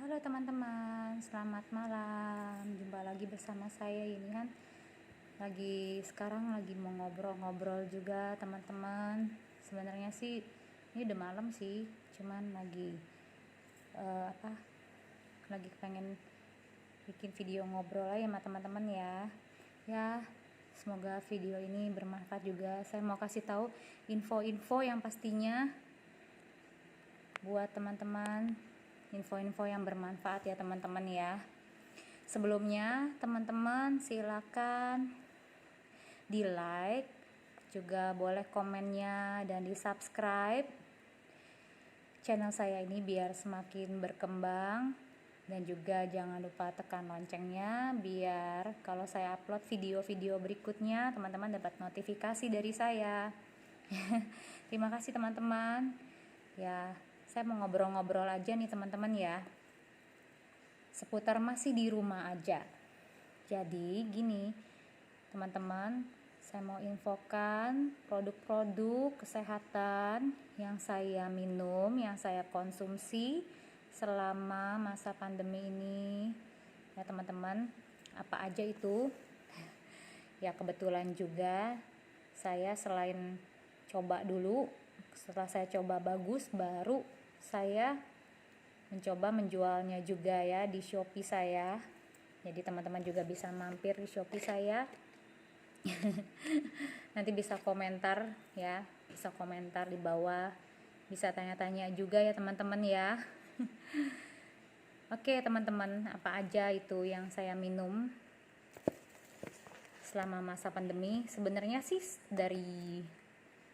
Halo teman-teman, selamat malam. Jumpa lagi bersama saya ini kan. Sekarang lagi mau ngobrol-ngobrol juga teman-teman. Sebenarnya sih ini udah malam sih, cuman lagi eh, apa? Lagi pengen bikin video ngobrol aja sama teman-teman ya. Ya, semoga video ini bermanfaat juga. Saya mau kasih tahu info-info yang pastinya buat teman-teman, info-info yang bermanfaat ya teman-teman ya. Sebelumnya teman-teman silakan di like, juga boleh komennya dan di subscribe channel saya ini biar semakin berkembang, dan juga jangan lupa tekan loncengnya biar kalau saya upload video-video berikutnya teman-teman dapat notifikasi dari saya. Terima kasih teman-teman ya. Saya mau ngobrol-ngobrol aja nih teman-teman ya, seputar masih di rumah aja. Jadi gini teman-teman, saya mau infokan produk-produk kesehatan yang saya minum, yang saya konsumsi selama masa pandemi ini ya teman-teman. Apa aja itu? Ya kebetulan juga saya selain coba dulu, setelah saya coba bagus, baru saya mencoba menjualnya juga ya di Shopee saya. Jadi teman-teman juga bisa mampir di Shopee saya. Nanti bisa komentar ya, bisa komentar di bawah, bisa tanya-tanya juga ya teman-teman ya. Oke teman-teman, apa aja itu yang saya minum selama masa pandemi? Sebenarnya sih dari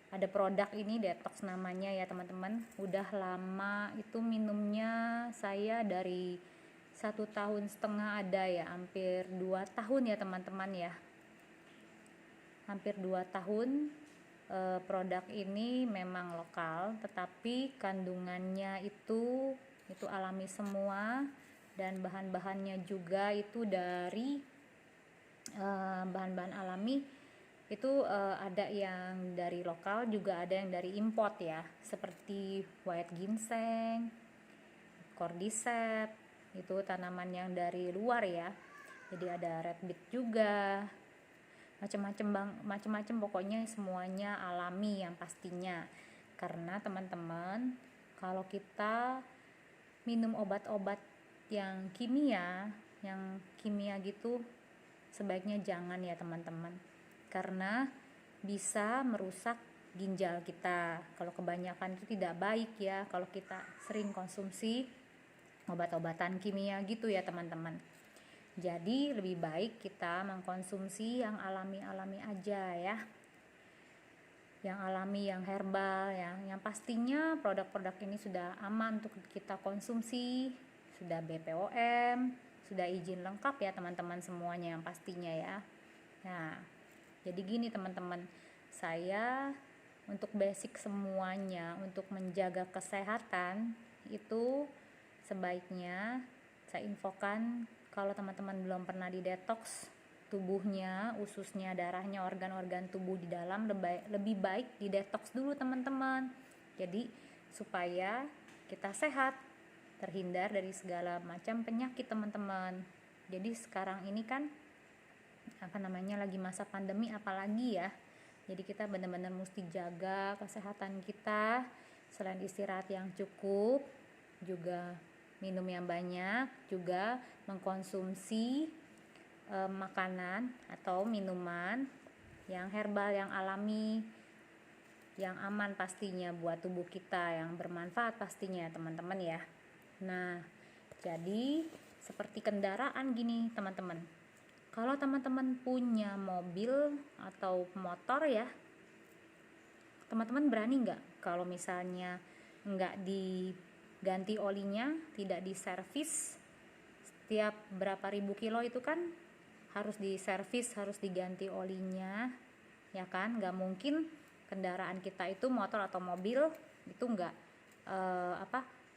ada produk ini detox namanya ya teman-teman, udah lama itu minumnya. Saya dari 1,5 tahun ada ya, hampir 2 tahun ya teman-teman ya, hampir 2 tahun. Produk ini memang lokal, tetapi kandungannya itu alami semua, dan bahan-bahannya juga itu dari bahan-bahan alami. Itu ada yang dari lokal, juga ada yang dari import ya, seperti white ginseng, cordyceps, itu tanaman yang dari luar ya. Jadi ada red beet juga, macam-macam pokoknya semuanya alami yang pastinya. Karena teman-teman, kalau kita minum obat-obat yang kimia gitu, sebaiknya jangan ya teman-teman, karena bisa merusak ginjal kita. Kalau kebanyakan itu tidak baik ya, kalau kita sering konsumsi obat-obatan kimia gitu ya teman-teman. Jadi lebih baik kita mengkonsumsi yang alami-alami aja ya, yang alami, yang herbal ya. Yang pastinya produk-produk ini sudah aman untuk kita konsumsi, sudah BPOM, sudah izin lengkap ya teman-teman semuanya yang pastinya ya. Nah, jadi gini teman-teman, saya untuk basic semuanya, untuk menjaga kesehatan itu sebaiknya saya infokan, kalau teman-teman belum pernah di detox tubuhnya, ususnya, darahnya, organ-organ tubuh di dalam, lebih baik di detox dulu teman-teman. Jadi supaya kita sehat, terhindar dari segala macam penyakit teman-teman. Jadi sekarang ini kan lagi masa pandemi apalagi ya. Jadi kita benar-benar mesti jaga kesehatan kita, selain istirahat yang cukup, juga minum yang banyak, juga mengkonsumsi makanan atau minuman yang herbal, yang alami, yang aman pastinya buat tubuh kita, yang bermanfaat pastinya teman-teman ya. Nah, jadi seperti kendaraan gini teman-teman, kalau teman-teman punya mobil atau motor ya, teman-teman berani nggak kalau misalnya nggak diganti olinya, tidak diservis setiap berapa ribu kilo, itu kan harus diservis, harus diganti olinya ya kan. Nggak mungkin kendaraan kita itu, motor atau mobil itu nggak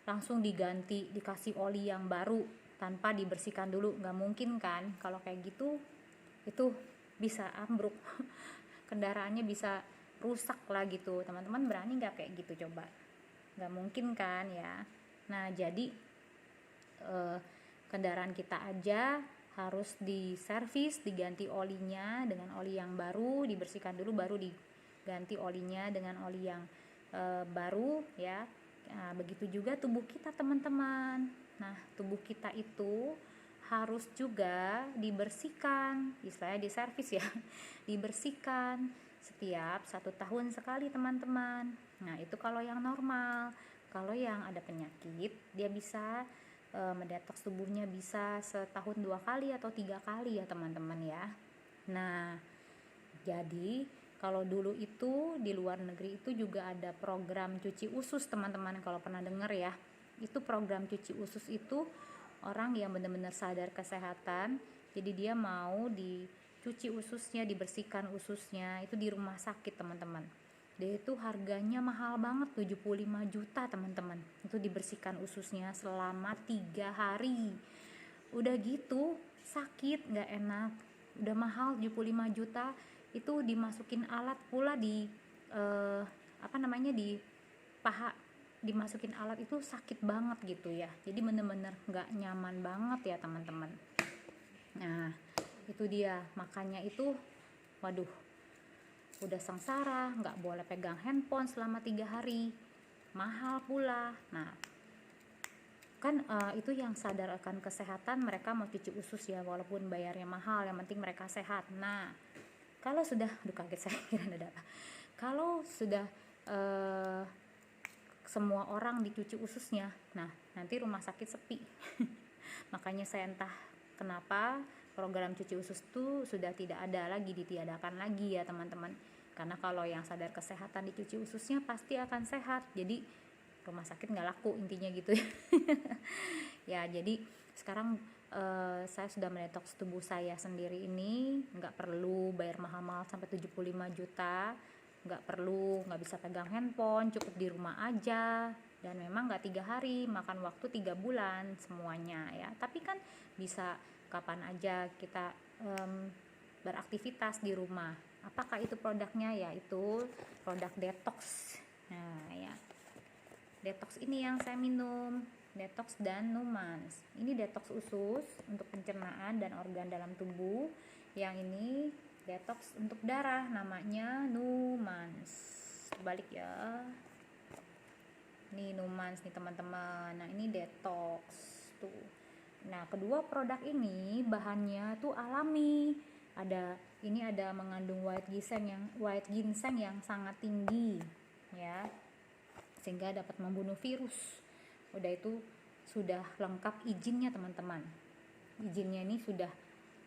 langsung diganti, dikasih oli yang baru tanpa dibersihkan dulu, nggak mungkin kan. Kalau kayak gitu itu bisa ambruk kendaraannya bisa rusak lah gitu. Teman-teman berani nggak kayak gitu coba? Nggak mungkin kan ya. Nah jadi kendaraan kita aja harus diservis, diganti olinya dengan oli yang baru, dibersihkan dulu baru diganti olinya dengan oli yang baru ya. Nah, begitu juga tubuh kita teman-teman. Nah, tubuh kita itu harus juga dibersihkan, istilahnya diservis ya, dibersihkan setiap 1 tahun sekali teman-teman. Nah, itu kalau yang normal. Kalau yang ada penyakit, dia bisa mendetoks tubuhnya bisa setahun 2 kali atau 3 kali ya teman-teman ya. Nah, jadi kalau dulu itu di luar negeri itu juga ada program cuci usus teman-teman, kalau pernah dengar ya. Itu program cuci usus itu orang yang benar-benar sadar kesehatan, jadi dia mau dicuci ususnya, dibersihkan ususnya itu di rumah sakit teman-teman. Dia itu harganya mahal banget, 75 juta teman-teman. Itu dibersihkan ususnya selama 3 hari. Udah gitu sakit, gak enak. Udah mahal 75 juta, itu dimasukin alat pula di di paha, dimasukin alat itu sakit banget gitu ya. Jadi bener-bener gak nyaman banget ya teman-teman. Nah, itu dia, makanya itu waduh, udah sengsara, nggak boleh pegang handphone selama 3 hari, mahal pula. Nah, kan itu yang sadar akan kesehatan, mereka mau cuci usus ya, walaupun bayarnya mahal, yang penting mereka sehat. Nah, kalau sudah, kaget saya kira ada apa. Kalau sudah semua orang dicuci ususnya, nah nanti rumah sakit sepi. Makanya saya entah kenapa program cuci usus itu sudah tidak ada lagi, ditiadakan lagi ya teman-teman. Karena kalau yang sadar kesehatan dicuci ususnya pasti akan sehat, jadi rumah sakit nggak laku intinya gitu ya. Ya, jadi sekarang saya sudah mendetoks tubuh saya sendiri ini, nggak perlu bayar mahal-mahal sampai 75 juta, nggak bisa pegang handphone, cukup di rumah aja. Dan memang nggak 3 hari, makan waktu 3 bulan semuanya ya. Tapi kan bisa kapan aja kita beraktivitas di rumah. Apakah itu produknya? Yaitu produk detox. Nah ya, detox ini yang saya minum, detox dan Numans. Ini detox usus untuk pencernaan dan organ dalam tubuh. Yang ini detox untuk darah, namanya Numans. Balik ya, nih Numans nih teman-teman. Nah ini detox tuh. Nah, kedua produk ini bahannya tuh alami. Ada mengandung white ginseng yang sangat tinggi ya. Sehingga dapat membunuh virus. Udah itu sudah lengkap izinnya teman-teman. Izinnya ini sudah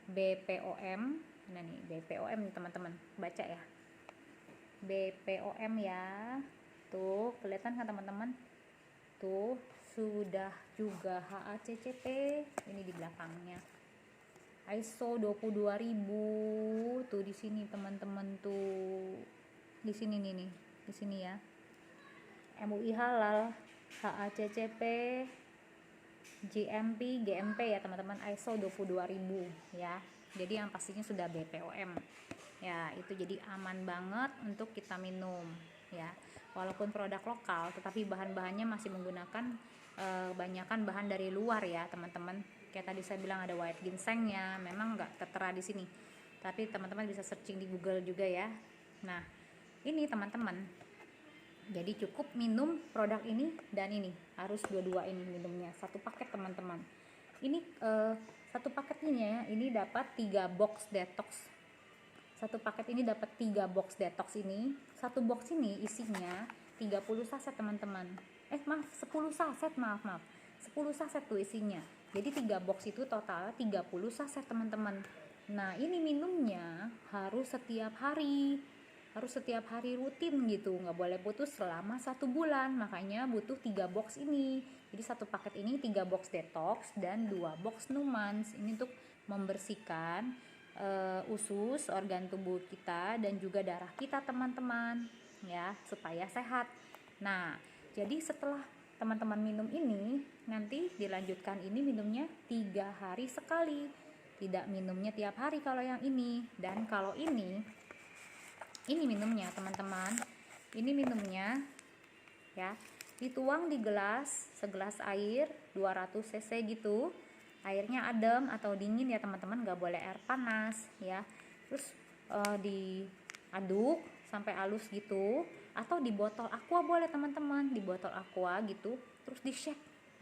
BPOM. Nah nih BPOM nih teman-teman. Baca ya. BPOM ya. Tuh, kelihatan kan teman-teman? Tuh, sudah juga HACCP ini di belakangnya. ISO 22000 tuh di sini teman-teman tuh. Di sini nih, di sini ya. MUI halal, HACCP, GMP ya teman-teman, ISO 22000 ya. Jadi yang pastinya sudah BPOM. Ya, itu jadi aman banget untuk kita minum ya. Walaupun produk lokal, tetapi bahan-bahannya masih menggunakan kebanyakan bahan dari luar ya teman-teman. Kayak tadi saya bilang ada white ginsengnya, memang nggak tertera di sini, tapi teman-teman bisa searching di Google juga ya. Nah ini teman-teman, jadi cukup minum produk ini dan ini, harus dua-dua ini minumnya, satu paket teman-teman. Ini satu paket ini ya, ini dapat 3 box detox. Satu paket ini dapat 3 box detox ini. Satu box ini isinya 30 saset teman-teman. 10 saset, maaf. 10 saset tuh isinya. Jadi 3 box itu total 30 saset teman-teman. Nah, ini minumnya harus setiap hari. Harus setiap hari rutin gitu. Nggak boleh putus selama 1 bulan. Makanya butuh 3 box ini. Jadi satu paket ini 3 box detox dan 2 box Numans. Ini untuk membersihkan usus, organ tubuh kita dan juga darah kita teman-teman ya, supaya sehat. Nah, jadi setelah teman-teman minum ini, nanti dilanjutkan ini minumnya 3 hari sekali, tidak minumnya tiap hari kalau yang ini. Dan kalau ini minumnya teman-teman, ini minumnya ya dituang di gelas, segelas air 200 cc gitu. Airnya adem atau dingin ya teman-teman, nggak boleh air panas ya. Terus diaduk sampai halus gitu, atau di botol aqua boleh teman-teman, di botol aqua gitu. Terus di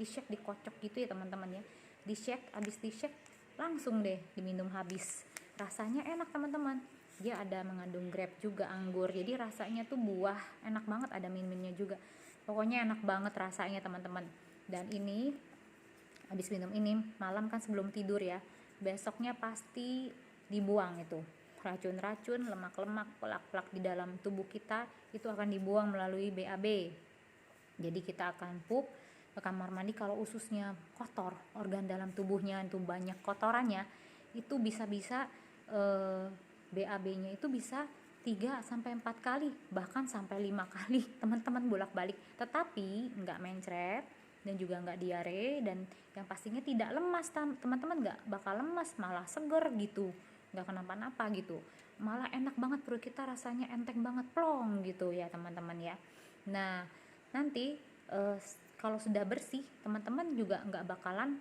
shake dikocok gitu ya teman-teman ya. Di shake, habis di shake langsung deh diminum habis. Rasanya enak teman-teman, dia ada mengandung grape juga, anggur, jadi rasanya tuh buah, enak banget, ada min-minnya juga. Pokoknya enak banget rasanya teman-teman. Dan ini habis minum ini malam kan sebelum tidur ya, besoknya pasti dibuang itu racun-racun, lemak-lemak, plak-plak di dalam tubuh kita itu akan dibuang melalui BAB. Jadi kita akan pup ke kamar mandi kalau ususnya kotor, organ dalam tubuhnya itu banyak kotorannya, itu bisa-bisa BAB-nya itu bisa 3 sampai 4 kali, bahkan sampai 5 kali teman-teman bolak-balik. Tetapi nggak mencret dan juga nggak diare, dan yang pastinya tidak lemas teman-teman, nggak bakal lemas, malah seger gitu, nggak kenapa-napa gitu, malah enak banget, perut kita rasanya enteng banget, plong gitu ya teman-teman ya. Nah nanti kalau sudah bersih teman-teman juga nggak bakalan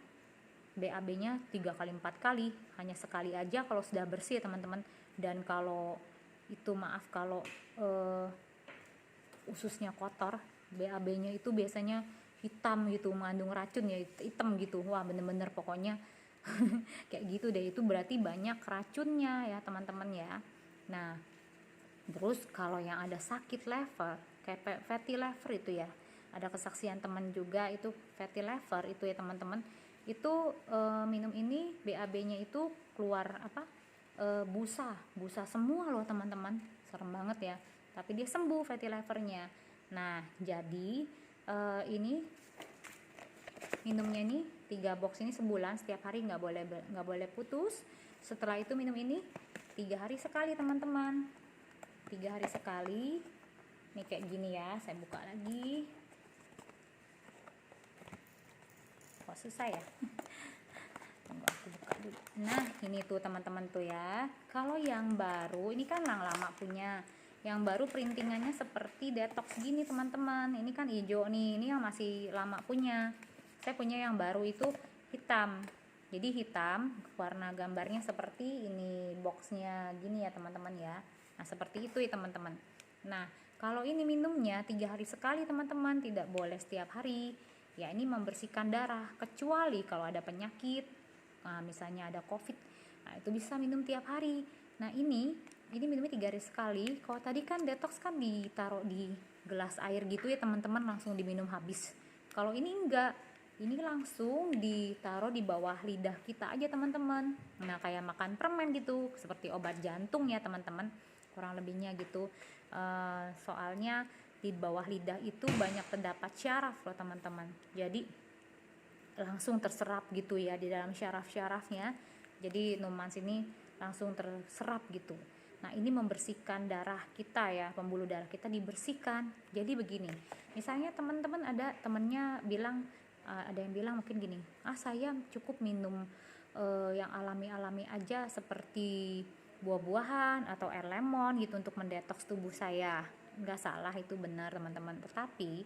BAB-nya 3 kali 4 kali, hanya sekali aja kalau sudah bersih ya teman-teman. Dan kalau itu maaf kalau ususnya kotor, BAB-nya itu biasanya hitam gitu, mengandung racun ya, hitam gitu, wah bener-bener pokoknya kayak gitu deh, itu berarti banyak racunnya ya teman-teman ya. Nah terus kalau yang ada sakit liver kayak fatty liver itu ya, ada kesaksian teman juga itu fatty liver itu ya teman-teman, itu minum ini BAB-nya itu keluar busa semua loh teman-teman, serem banget ya, tapi dia sembuh fatty livernya. Nah jadi ini minumnya nih 3 box ini sebulan, setiap hari, nggak boleh putus. Setelah itu minum ini 3 hari sekali teman-teman, 3 hari sekali. Nih kayak gini ya, saya buka lagi. Kok susah ya? Tunggu aku buka dulu. Nah ini tuh teman-teman tuh ya, kalau yang baru ini kan yang lama punya, yang baru printingannya seperti detox gini teman-teman. Ini kan hijau nih, ini yang masih lama punya. Saya punya yang baru itu hitam, jadi hitam, warna gambarnya seperti ini, boxnya gini ya teman-teman ya. Nah seperti itu ya teman-teman. Nah kalau ini minumnya 3 hari sekali teman-teman, tidak boleh setiap hari ya. Ini membersihkan darah, kecuali kalau ada penyakit, nah, misalnya ada COVID, nah itu bisa minum tiap hari. Nah ini minumnya 3 hari sekali. Kalau tadi kan detox kan ditaruh di gelas air gitu ya teman-teman, langsung diminum habis. Kalau ini enggak, ini langsung ditaruh di bawah lidah kita aja teman-teman. Nah kayak makan permen gitu, seperti obat jantung ya teman-teman, kurang lebihnya gitu. Soalnya di bawah lidah itu banyak terdapat syaraf loh teman-teman, jadi langsung terserap gitu ya di dalam syaraf-syarafnya, jadi minuman sini langsung terserap gitu. Nah ini membersihkan darah kita ya, pembuluh darah kita dibersihkan. Jadi begini, misalnya teman-teman ada temennya bilang, ada yang bilang mungkin gini, saya cukup minum yang alami-alami aja seperti buah-buahan atau air lemon gitu untuk mendetoks tubuh saya. Nggak salah, itu benar teman-teman, tetapi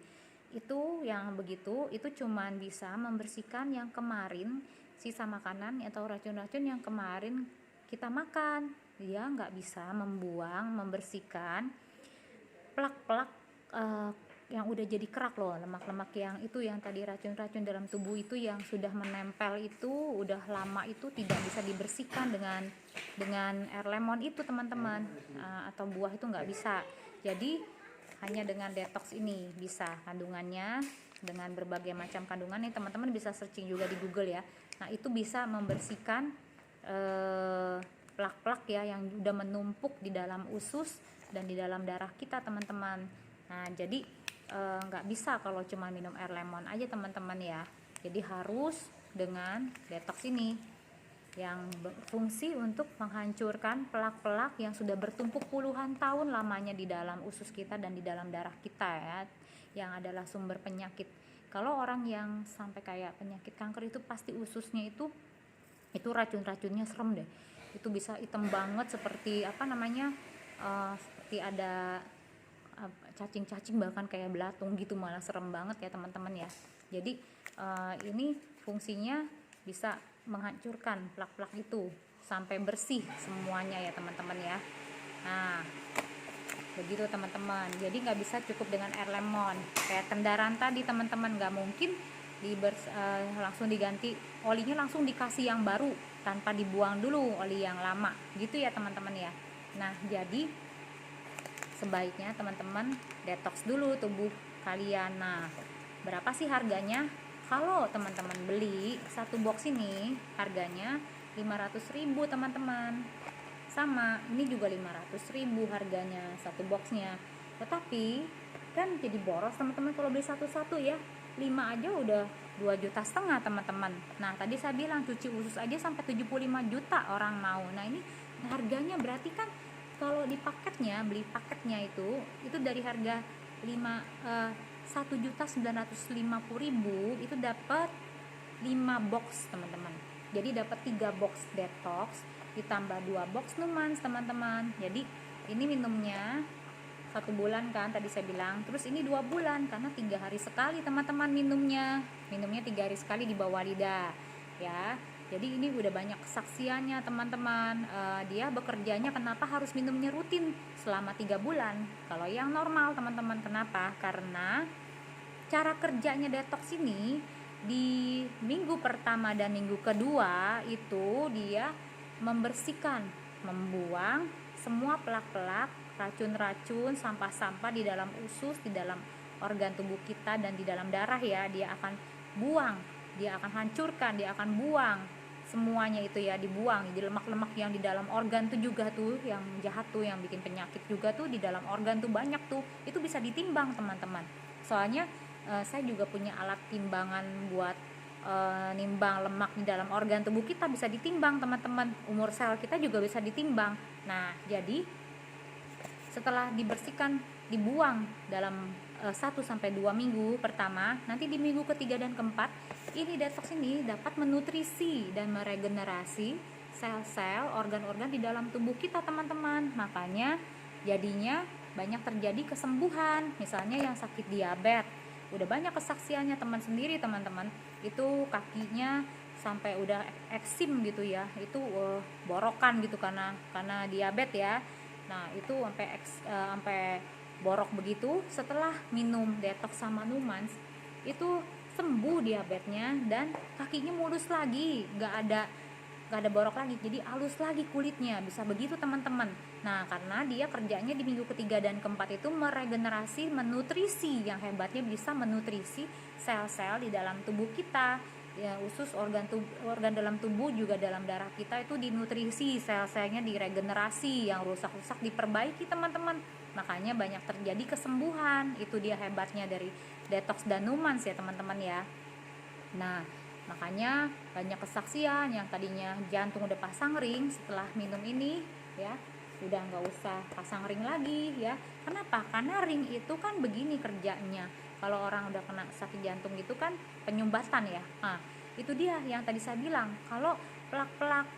itu yang begitu itu cuman bisa membersihkan yang kemarin sisa makanan atau racun-racun yang kemarin kita makan. Dia nggak bisa membersihkan plak-plak yang udah jadi kerak loh, lemak-lemak yang itu, yang tadi racun-racun dalam tubuh itu yang sudah menempel itu udah lama, itu tidak bisa dibersihkan dengan air lemon itu teman-teman, atau buah itu nggak bisa. Jadi hanya dengan detox ini bisa, kandungannya dengan berbagai macam kandungan nih teman-teman, bisa searching juga di Google ya. Nah itu bisa membersihkan plak-plak ya yang udah menumpuk di dalam usus dan di dalam darah kita teman-teman. Nah jadi nggak bisa kalau cuma minum air lemon aja teman-teman ya. Jadi harus dengan detox ini yang berfungsi untuk menghancurkan plak-plak yang sudah bertumpuk puluhan tahun lamanya di dalam usus kita dan di dalam darah kita ya, yang adalah sumber penyakit. Kalau orang yang sampai kayak penyakit kanker itu pasti ususnya itu racun-racunnya serem deh. Itu bisa hitam banget seperti seperti ada cacing-cacing bahkan kayak belatung gitu, malah serem banget ya teman-teman ya. Jadi ini fungsinya bisa menghancurkan plak-plak itu sampai bersih semuanya ya teman-teman ya. Nah begitu teman-teman, jadi nggak bisa cukup dengan air lemon kayak kendaraan tadi teman-teman, nggak mungkin langsung diganti olinya, langsung dikasih yang baru tanpa dibuang dulu oli yang lama gitu ya teman-teman ya. Nah jadi sebaiknya teman-teman detox dulu tubuh kalian. Nah berapa sih harganya? Kalau teman-teman beli satu box ini harganya 500.000 teman-teman, sama ini juga 500.000 harganya satu boxnya. Tetapi kan jadi boros teman-teman kalau beli satu-satu ya, 5 aja udah 2,5 juta teman-teman. Nah tadi saya bilang cuci usus aja sampai 75 juta orang mau. Nah ini harganya berarti kan kalau di paketnya, beli paketnya itu dari harga 1.950.000 itu dapat 5 box teman-teman. Jadi dapat 3 box detox ditambah 2 box Numans teman-teman. Jadi ini minumnya 1 bulan kan tadi saya bilang, terus ini 2 bulan karena 3 hari sekali teman-teman minumnya 3 hari sekali di bawah lidah ya. Jadi ini udah banyak kesaksiannya teman-teman. Dia bekerjanya kenapa harus minumnya rutin selama 3 bulan kalau yang normal teman-teman. Kenapa? Karena cara kerjanya detox ini di minggu pertama dan minggu kedua itu dia membersihkan, membuang semua plak-plak, racun-racun, sampah-sampah di dalam usus, di dalam organ tubuh kita dan di dalam darah ya. Dia akan buang, dia akan hancurkan, dia akan buang semuanya itu ya, dibuang. Di lemak-lemak yang di dalam organ tuh juga tuh yang jahat tuh, yang bikin penyakit juga tuh di dalam organ tuh banyak tuh. Itu bisa ditimbang teman-teman. Soalnya saya juga punya alat timbangan buat nimbang lemak di dalam organ tubuh kita, bisa ditimbang teman-teman. Umur sel kita juga bisa ditimbang. Nah jadi setelah dibersihkan, dibuang dalam 1-2 minggu pertama, nanti di minggu ketiga dan keempat ini detox ini dapat menutrisi dan meregenerasi sel-sel, organ-organ di dalam tubuh kita teman-teman. Makanya jadinya banyak terjadi kesembuhan. Misalnya yang sakit diabetes, udah banyak kesaksiannya teman sendiri teman-teman, itu kakinya sampai udah eksim gitu ya, itu borokan gitu karena diabetes ya. Nah itu sampai borok begitu. Setelah minum detox sama Numans itu sembuh diabetesnya dan kakinya mulus lagi, nggak ada borok lagi, jadi halus lagi kulitnya, bisa begitu teman-teman. Nah karena dia kerjanya di minggu ketiga dan keempat itu meregenerasi, menutrisi, yang hebatnya bisa menutrisi sel-sel di dalam tubuh kita ya, usus, organ dalam tubuh juga dalam darah kita itu dinutrisi, sel-selnya diregenerasi, yang rusak-rusak diperbaiki teman-teman. Makanya banyak terjadi kesembuhan. Itu dia hebatnya dari detox dan Numans ya teman-teman ya. Nah makanya banyak kesaksian yang tadinya jantung udah pasang ring setelah minum ini ya, udah nggak usah pasang ring lagi ya. Kenapa? Karena ring itu kan begini kerjanya. Kalau orang udah kena sakit jantung gitu kan penyumbatan ya. Nah itu dia yang tadi saya bilang, kalau plak-plak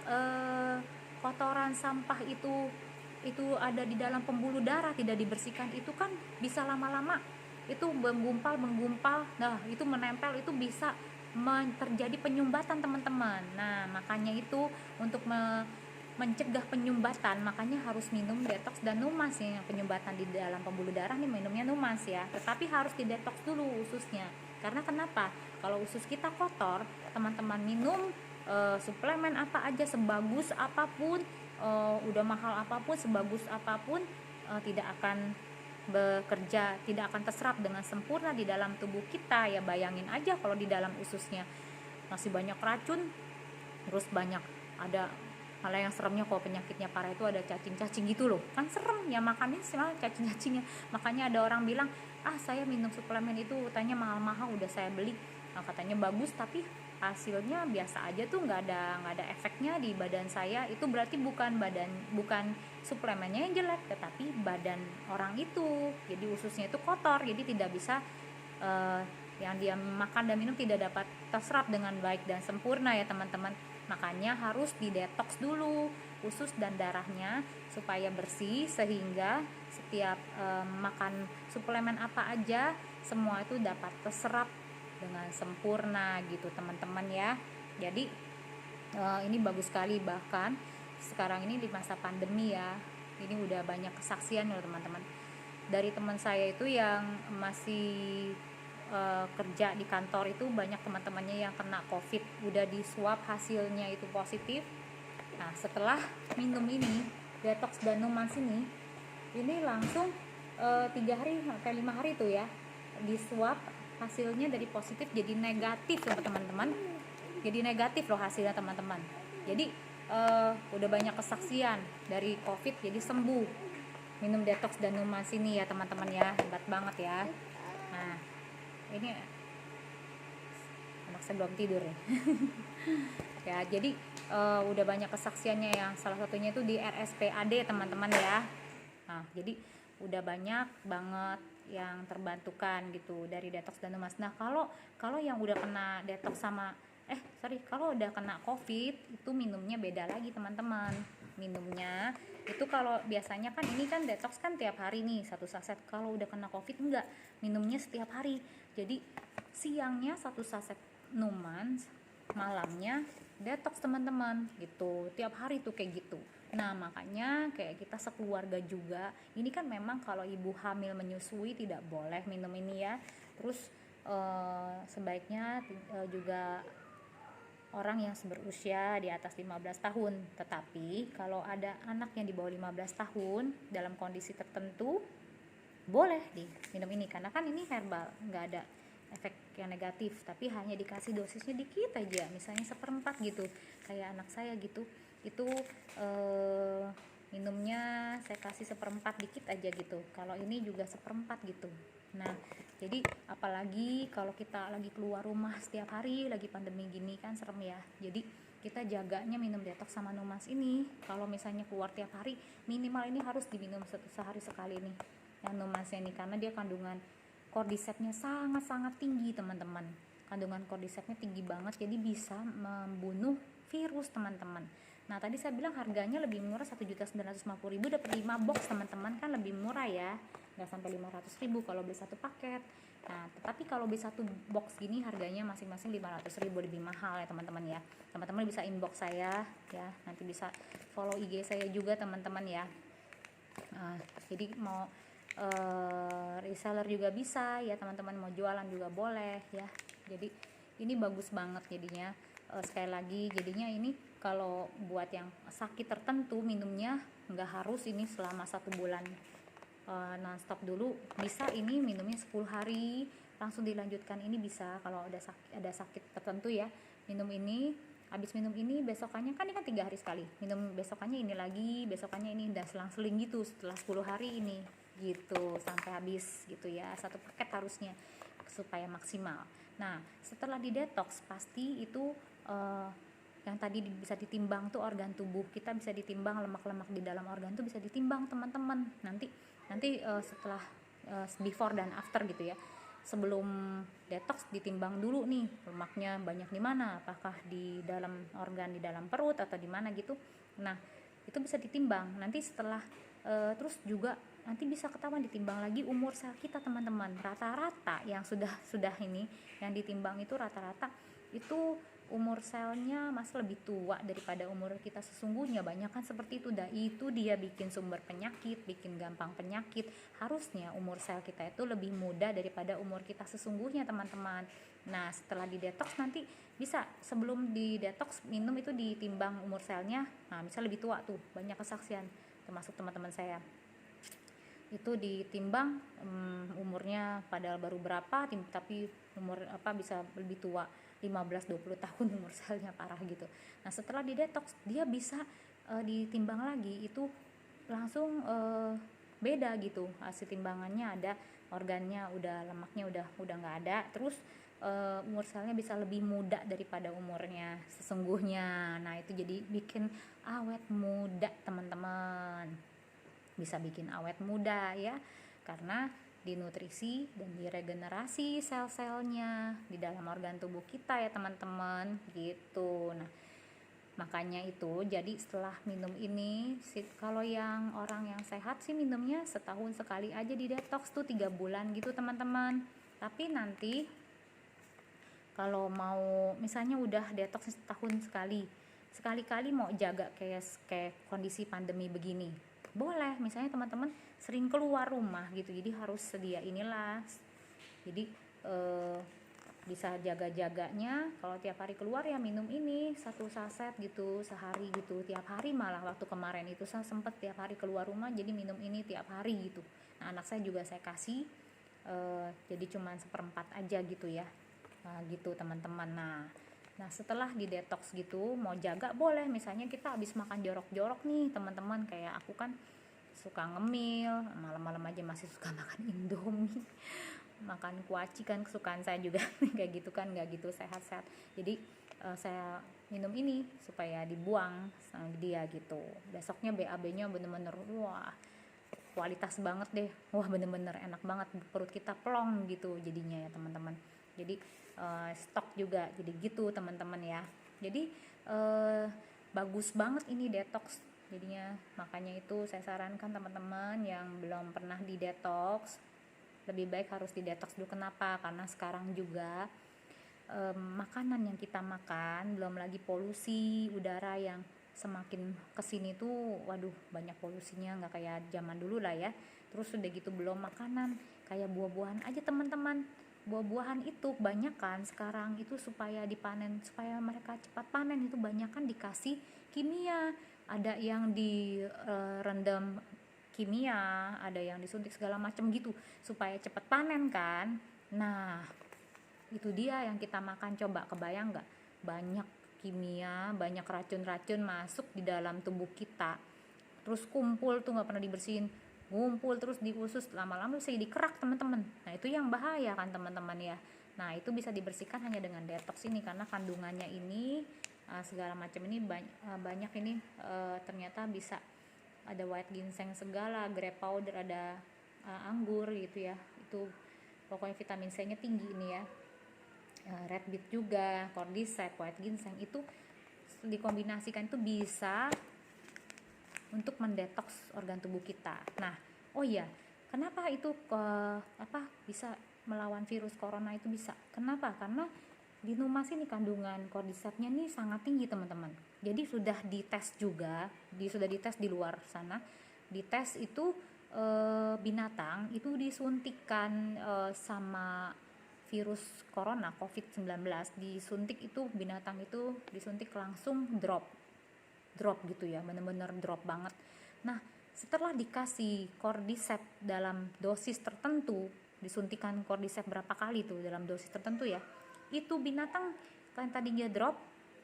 kotoran sampah itu ada di dalam pembuluh darah, tidak dibersihkan, itu kan bisa lama-lama itu menggumpal. Nah itu menempel, itu bisa terjadi penyumbatan teman-teman. Nah makanya itu untuk mencegah penyumbatan, makanya harus minum detox dan Numans ya. Yang penyumbatan di dalam pembuluh darah nih minumnya Numans ya, tetapi harus di detox dulu ususnya. Karena kenapa? Kalau usus kita kotor, teman-teman minum suplemen apa aja, sebagus apapun, udah mahal apapun, sebagus apapun, tidak akan bekerja, tidak akan terserap dengan sempurna di dalam tubuh kita ya. Bayangin aja kalau di dalam ususnya masih banyak racun, terus banyak ada. Malah yang seremnya kalau penyakitnya parah itu ada cacing-cacing gitu loh, kan serem ya makannya sih cacing-cacingnya. Makanya ada orang bilang, saya minum suplemen itu katanya mahal-mahal, udah saya beli, katanya bagus, tapi hasilnya biasa aja tuh, nggak ada efeknya di badan saya. Itu berarti bukan suplemennya yang jelek, tetapi badan orang itu. Jadi ususnya itu kotor, jadi tidak bisa yang dia makan dan minum tidak dapat terserap dengan baik dan sempurna ya teman-teman. Makanya harus di detox dulu usus dan darahnya supaya bersih, sehingga tiap makan suplemen apa aja semua itu dapat terserap dengan sempurna gitu teman-teman ya. Jadi ini bagus sekali, bahkan sekarang ini di masa pandemi ya, ini udah banyak kesaksian loh teman-teman, dari teman saya itu yang masih kerja di kantor itu banyak teman-temannya yang kena covid, udah di swab hasilnya itu positif. Nah setelah minum ini detox Danumas ini langsung 3 hari sampai 5 hari tuh ya di swab hasilnya dari positif jadi negatif loh teman-teman, jadi negatif loh hasilnya teman-teman. Jadi udah banyak kesaksian dari covid jadi sembuh minum detox Danumas ini ya teman-teman ya, hebat banget ya. Nah ini anak saya belum tidur ya. Ya jadi udah banyak kesaksiannya, yang salah satunya itu di RSPAD teman-teman ya. Nah jadi udah banyak banget yang terbantukan gitu dari detox Danumas. Nah kalau yang udah kena detox sama kalau udah kena covid itu minumnya beda lagi teman-teman. Minumnya itu kalau biasanya kan ini kan detox kan tiap hari nih 1 saset, kalau udah kena covid enggak, minumnya setiap hari. Jadi siangnya 1 saset Numans, malamnya detox teman-teman gitu, tiap hari tuh kayak gitu. Nah makanya kayak kita sekeluarga juga, ini kan memang kalau ibu hamil menyusui tidak boleh minum ini ya. Terus sebaiknya juga orang yang berusia di atas 15 tahun. Tetapi kalau ada anak yang di bawah 15 tahun dalam kondisi tertentu boleh diminum ini, karena kan ini herbal, nggak ada efek yang negatif, tapi hanya dikasih dosisnya dikit aja, misalnya 1/4 gitu, kayak anak saya gitu, itu minumnya saya kasih 1/4 dikit aja gitu, kalau ini juga 1/4 gitu. Nah jadi apalagi kalau kita lagi keluar rumah setiap hari, lagi pandemi gini kan serem ya, jadi kita jaganya minum detox sama Numas ini. Kalau misalnya keluar tiap hari, minimal ini harus diminum sehari sekali nih yang Numasnya ini, karena dia kandungan cordycepsnya sangat-sangat tinggi teman-teman. Kandungan cordycepsnya tinggi banget, jadi bisa membunuh virus teman-teman. Nah tadi saya bilang harganya lebih murah, 1.950.000 dapat 5 box teman-teman, kan lebih murah ya, nggak sampai 500.000 kalau beli 1 paket. Nah tetapi kalau beli 1 box gini harganya masing-masing 500.000, lebih mahal ya teman-teman ya. Teman-teman bisa inbox saya ya, nanti bisa follow IG saya juga teman-teman ya. Nah, jadi mau reseller juga bisa ya teman-teman, mau jualan juga boleh ya. Jadi ini bagus banget jadinya. Sekali lagi jadinya ini kalau buat yang sakit tertentu minumnya nggak harus ini selama 1 bulan non-stop dulu, bisa ini minumnya 10 hari langsung dilanjutkan, ini bisa. Kalau ada sakit tertentu ya, minum ini, habis minum ini besokannya kan ini kan 3 hari sekali, minum besokannya ini lagi, besokannya ini, udah selang-seling gitu setelah 10 hari ini gitu sampai habis gitu ya, 1 paket harusnya supaya maksimal. Nah setelah di detox pasti itu yang tadi bisa ditimbang tuh organ tubuh kita, bisa ditimbang lemak-lemak di dalam organ tuh bisa ditimbang teman-teman. Nanti setelah before dan after gitu ya, sebelum detox ditimbang dulu nih lemaknya banyak di mana, apakah di dalam organ, di dalam perut atau di mana gitu. Nah itu bisa ditimbang nanti setelah terus juga nanti bisa ketahuan ditimbang lagi umur sel kita teman-teman. Rata-rata yang sudah ini yang ditimbang itu rata-rata itu umur selnya masih lebih tua daripada umur kita sesungguhnya, banyak kan seperti itu. Itu dia bikin sumber penyakit, bikin gampang penyakit. Harusnya umur sel kita itu lebih muda daripada umur kita sesungguhnya teman-teman. Nah setelah di detox nanti bisa, sebelum di detox minum itu ditimbang umur selnya, nah bisa lebih tua tuh, banyak kesaksian termasuk teman-teman saya itu ditimbang umurnya padahal baru berapa, tapi umur bisa lebih tua, 15-20 tahun umur selnya, parah gitu. Nah setelah di detox dia bisa ditimbang lagi, itu langsung beda gitu hasil timbangannya, ada organnya udah, lemaknya udah nggak ada, terus umur selnya bisa lebih muda daripada umurnya sesungguhnya. Nah itu jadi bikin awet muda teman-teman, bisa bikin awet muda ya, karena dinutrisi dan diregenerasi sel-selnya di dalam organ tubuh kita ya teman-teman gitu. Nah Makanya itu jadi setelah minum ini kalau yang orang yang sehat sih minumnya setahun sekali aja di detox tuh 3 bulan gitu teman-teman. Tapi nanti kalau mau misalnya udah detox setahun sekali-kali mau jaga kayak kondisi pandemi begini, boleh. Misalnya teman-teman sering keluar rumah gitu, jadi harus sedia inilah. Jadi bisa jaga-jaganya kalau tiap hari keluar ya minum ini 1 saset gitu sehari gitu, tiap hari. Malah waktu kemarin itu saya sempet tiap hari keluar rumah jadi minum ini tiap hari gitu. Nah, anak saya juga saya kasih jadi cuman 1/4 aja gitu ya. Nah, gitu teman-teman. Nah setelah di detox gitu mau jaga boleh, misalnya kita habis makan jorok-jorok nih teman-teman, kayak aku kan suka ngemil, malam-malam aja masih suka makan indomie, makan kuaci kan kesukaan saya juga kayak gitu kan, nggak gitu sehat-sehat. Jadi saya minum ini supaya dibuang sama dia gitu. Besoknya BAB-nya bener-bener wah kualitas banget deh, wah bener-bener enak banget, perut kita plong gitu jadinya ya teman-teman. Jadi stok juga jadi gitu teman-teman ya. Jadi bagus banget ini detox jadinya. Makanya itu saya sarankan teman-teman yang belum pernah di detox lebih baik harus di detox dulu. Kenapa? Karena sekarang juga makanan yang kita makan, belum lagi polusi udara yang semakin kesini tuh waduh banyak polusinya, nggak kayak zaman dulu lah ya. Terus udah gitu belum makanan kayak buah-buahan aja teman-teman, buah-buahan itu banyak kan sekarang itu supaya dipanen, supaya mereka cepat panen itu banyak kan dikasih kimia, ada yang direndam kimia, ada yang disuntik segala macam gitu supaya cepat panen kan. Nah itu dia yang kita makan, coba kebayang nggak, banyak kimia, banyak racun-racun masuk di dalam tubuh kita, terus kumpul tuh nggak pernah dibersihin, ngumpul terus di usus, lama-lama bisa jadi kerak teman-teman. Nah itu yang bahaya kan teman-teman ya. Nah itu bisa dibersihkan hanya dengan detox ini, karena kandungannya ini segala macam ini banyak ini ternyata bisa ada white ginseng segala, grape powder, ada anggur gitu ya, itu pokoknya vitamin C nya tinggi ini ya. Red beet juga, cordyceps, white ginseng itu dikombinasikan itu bisa untuk mendetoks organ tubuh kita. Nah, oh iya, kenapa itu bisa melawan virus corona itu bisa? Kenapa? Karena di Numas ini kandungan cordycepsnya nih sangat tinggi teman-teman. Jadi sudah dites juga, sudah dites di luar sana. Dites itu binatang itu disuntikkan sama virus corona COVID-19, disuntik itu binatang itu disuntik langsung drop gitu ya, bener-bener drop banget. Nah setelah dikasih cordyceps dalam dosis tertentu, disuntikan cordyceps berapa kali tuh dalam dosis tertentu ya, itu binatang yang tadinya drop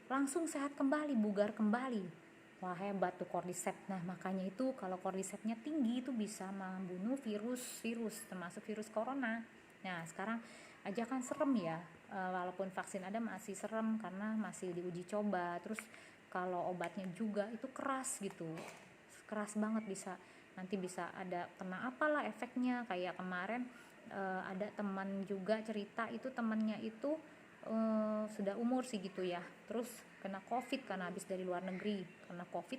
langsung sehat kembali, bugar kembali. Wah hebat tuh cordyceps. Nah makanya itu kalau cordycepsnya tinggi itu bisa membunuh virus termasuk virus corona. Nah sekarang aja kan serem ya, walaupun vaksin ada masih serem karena masih diuji coba. Terus kalau obatnya juga itu keras gitu, keras banget, nanti bisa ada kena apalah efeknya. Kayak kemarin ada teman juga cerita, itu temannya itu sudah umur sih gitu ya, terus kena covid karena habis dari luar negeri, kena covid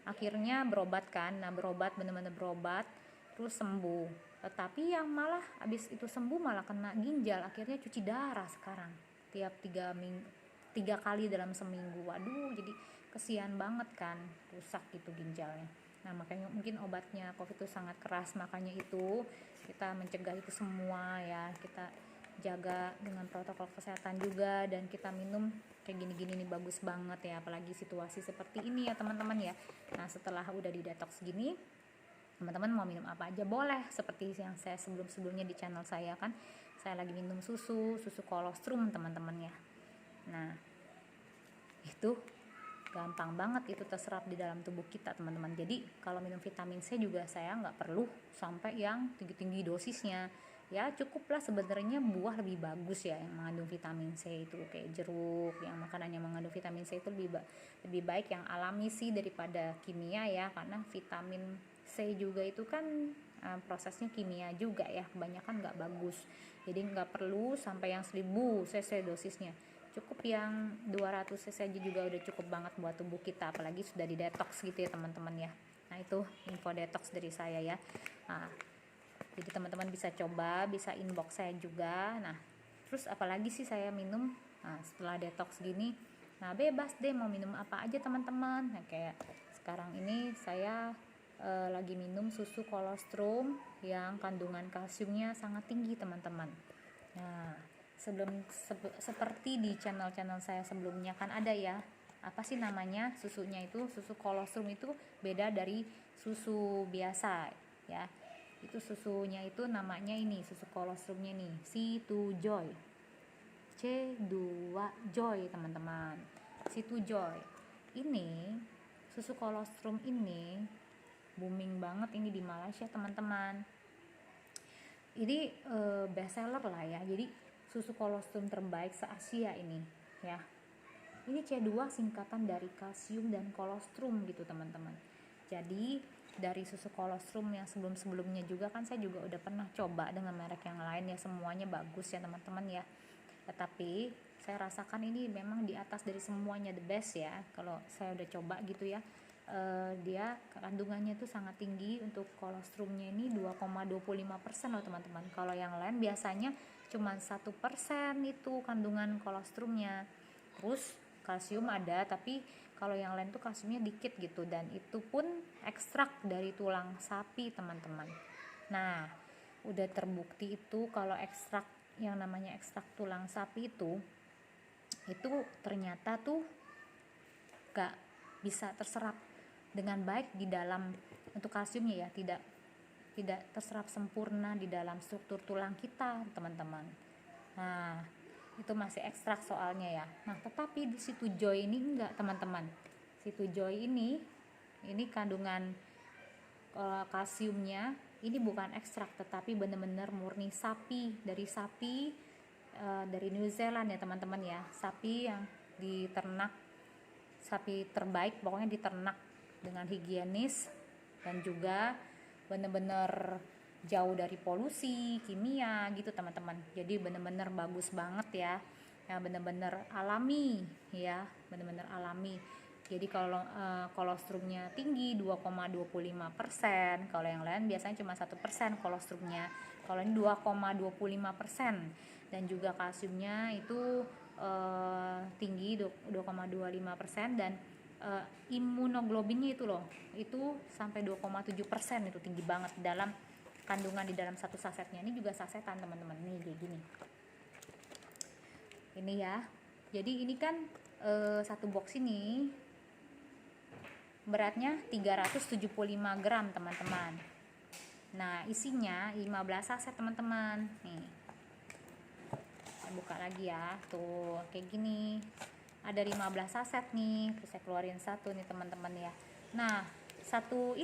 akhirnya berobat kan. Nah bener-bener berobat terus sembuh, tapi yang malah habis itu sembuh malah kena ginjal, akhirnya cuci darah sekarang tiap 3 kali dalam seminggu. Waduh jadi kesian banget kan, rusak gitu ginjalnya. Nah makanya mungkin obatnya covid itu sangat keras, makanya itu kita mencegah itu semua ya, kita jaga dengan protokol kesehatan juga, dan kita minum kayak gini-gini nih bagus banget ya, apalagi situasi seperti ini ya teman-teman ya. Nah setelah udah di detox gini, teman-teman mau minum apa aja boleh, seperti yang saya sebelum-sebelumnya di channel saya kan, saya lagi minum susu kolostrum teman-teman ya. Nah itu gampang banget, itu terserap di dalam tubuh kita teman-teman. Jadi kalau minum vitamin C juga saya nggak perlu sampai yang tinggi-tinggi dosisnya ya, cukuplah sebenarnya buah lebih bagus ya yang mengandung vitamin C itu, kayak jeruk yang makanannya mengandung vitamin C itu lebih baik yang alami sih daripada kimia ya, karena vitamin C juga itu kan prosesnya kimia juga ya, kebanyakan nggak bagus. Jadi nggak perlu sampai yang 1000 cc dosisnya, cukup yang 200 cc aja juga udah cukup banget buat tubuh kita, apalagi sudah di detox gitu ya teman-teman ya. Nah itu info detox dari saya ya. Nah, jadi teman-teman bisa coba, bisa inbox saya juga. Nah terus apalagi sih saya minum, nah setelah detox gini, nah bebas deh mau minum apa aja teman-teman. Nah kayak sekarang ini saya lagi minum susu kolostrum yang kandungan kalsiumnya sangat tinggi teman-teman. Nah seperti di channel-channel saya sebelumnya kan ada ya, apa sih namanya, susunya itu susu kolostrum itu beda dari susu biasa ya. Itu susunya itu namanya ini, susu kolostrumnya nih C2 Joy, C2 Joy teman-teman. C2 Joy ini, susu kolostrum ini booming banget ini di Malaysia teman-teman. Ini best seller lah ya. Jadi susu kolostrum terbaik se-Asia ini ya. Ini C2 singkatan dari kalsium dan kolostrum gitu teman-teman. Jadi dari susu kolostrum yang sebelum-sebelumnya juga kan saya juga udah pernah coba dengan merek yang lain ya, semuanya bagus ya teman-teman ya. Tetapi saya rasakan ini memang di atas dari semuanya, the best ya. Kalau saya udah coba gitu ya, dia kandungannya tuh sangat tinggi. Untuk kolostrumnya ini 2,25% loh teman-teman. Kalau yang lain biasanya cuma 1% itu kandungan kolostrumnya. Terus kalsium ada, tapi kalau yang lain tuh kalsiumnya dikit gitu, dan itu pun ekstrak dari tulang sapi teman-teman. Nah udah terbukti itu kalau ekstrak, yang namanya ekstrak tulang sapi itu ternyata tuh gak bisa terserap dengan baik di dalam, untuk kalsiumnya ya, tidak terserap sempurna di dalam struktur tulang kita teman-teman. Nah itu masih ekstrak soalnya ya. Nah tetapi di situ Joy ini enggak teman-teman. Situ Joy ini kandungan kalsiumnya ini bukan ekstrak, tetapi benar-benar murni sapi, dari sapi dari New Zealand ya teman-teman ya. Sapi yang diternak, sapi terbaik pokoknya, diternak dengan higienis dan juga benar-benar jauh dari polusi kimia gitu teman-teman. Jadi benar-benar bagus banget ya, ya benar-benar alami ya, benar-benar alami. Jadi kalau kolostrumnya tinggi 2,25%, kalau yang lain biasanya cuma 1% kolostrumnya, kalau ini 2,25%. Dan juga kalsiumnya itu tinggi 2,25%, dan imunoglobinnya itu loh, itu sampai 2,7%, itu tinggi banget dalam kandungan di dalam satu sasetnya. Ini juga sasetan teman-teman, nih kayak gini ini ya. Jadi ini kan satu box ini beratnya 375 gram teman-teman. Nah isinya 15 saset teman-teman. Nih saya buka lagi ya, tuh kayak gini, ada 15 saset nih. Terus saya keluarin satu nih teman-teman ya. Nah satu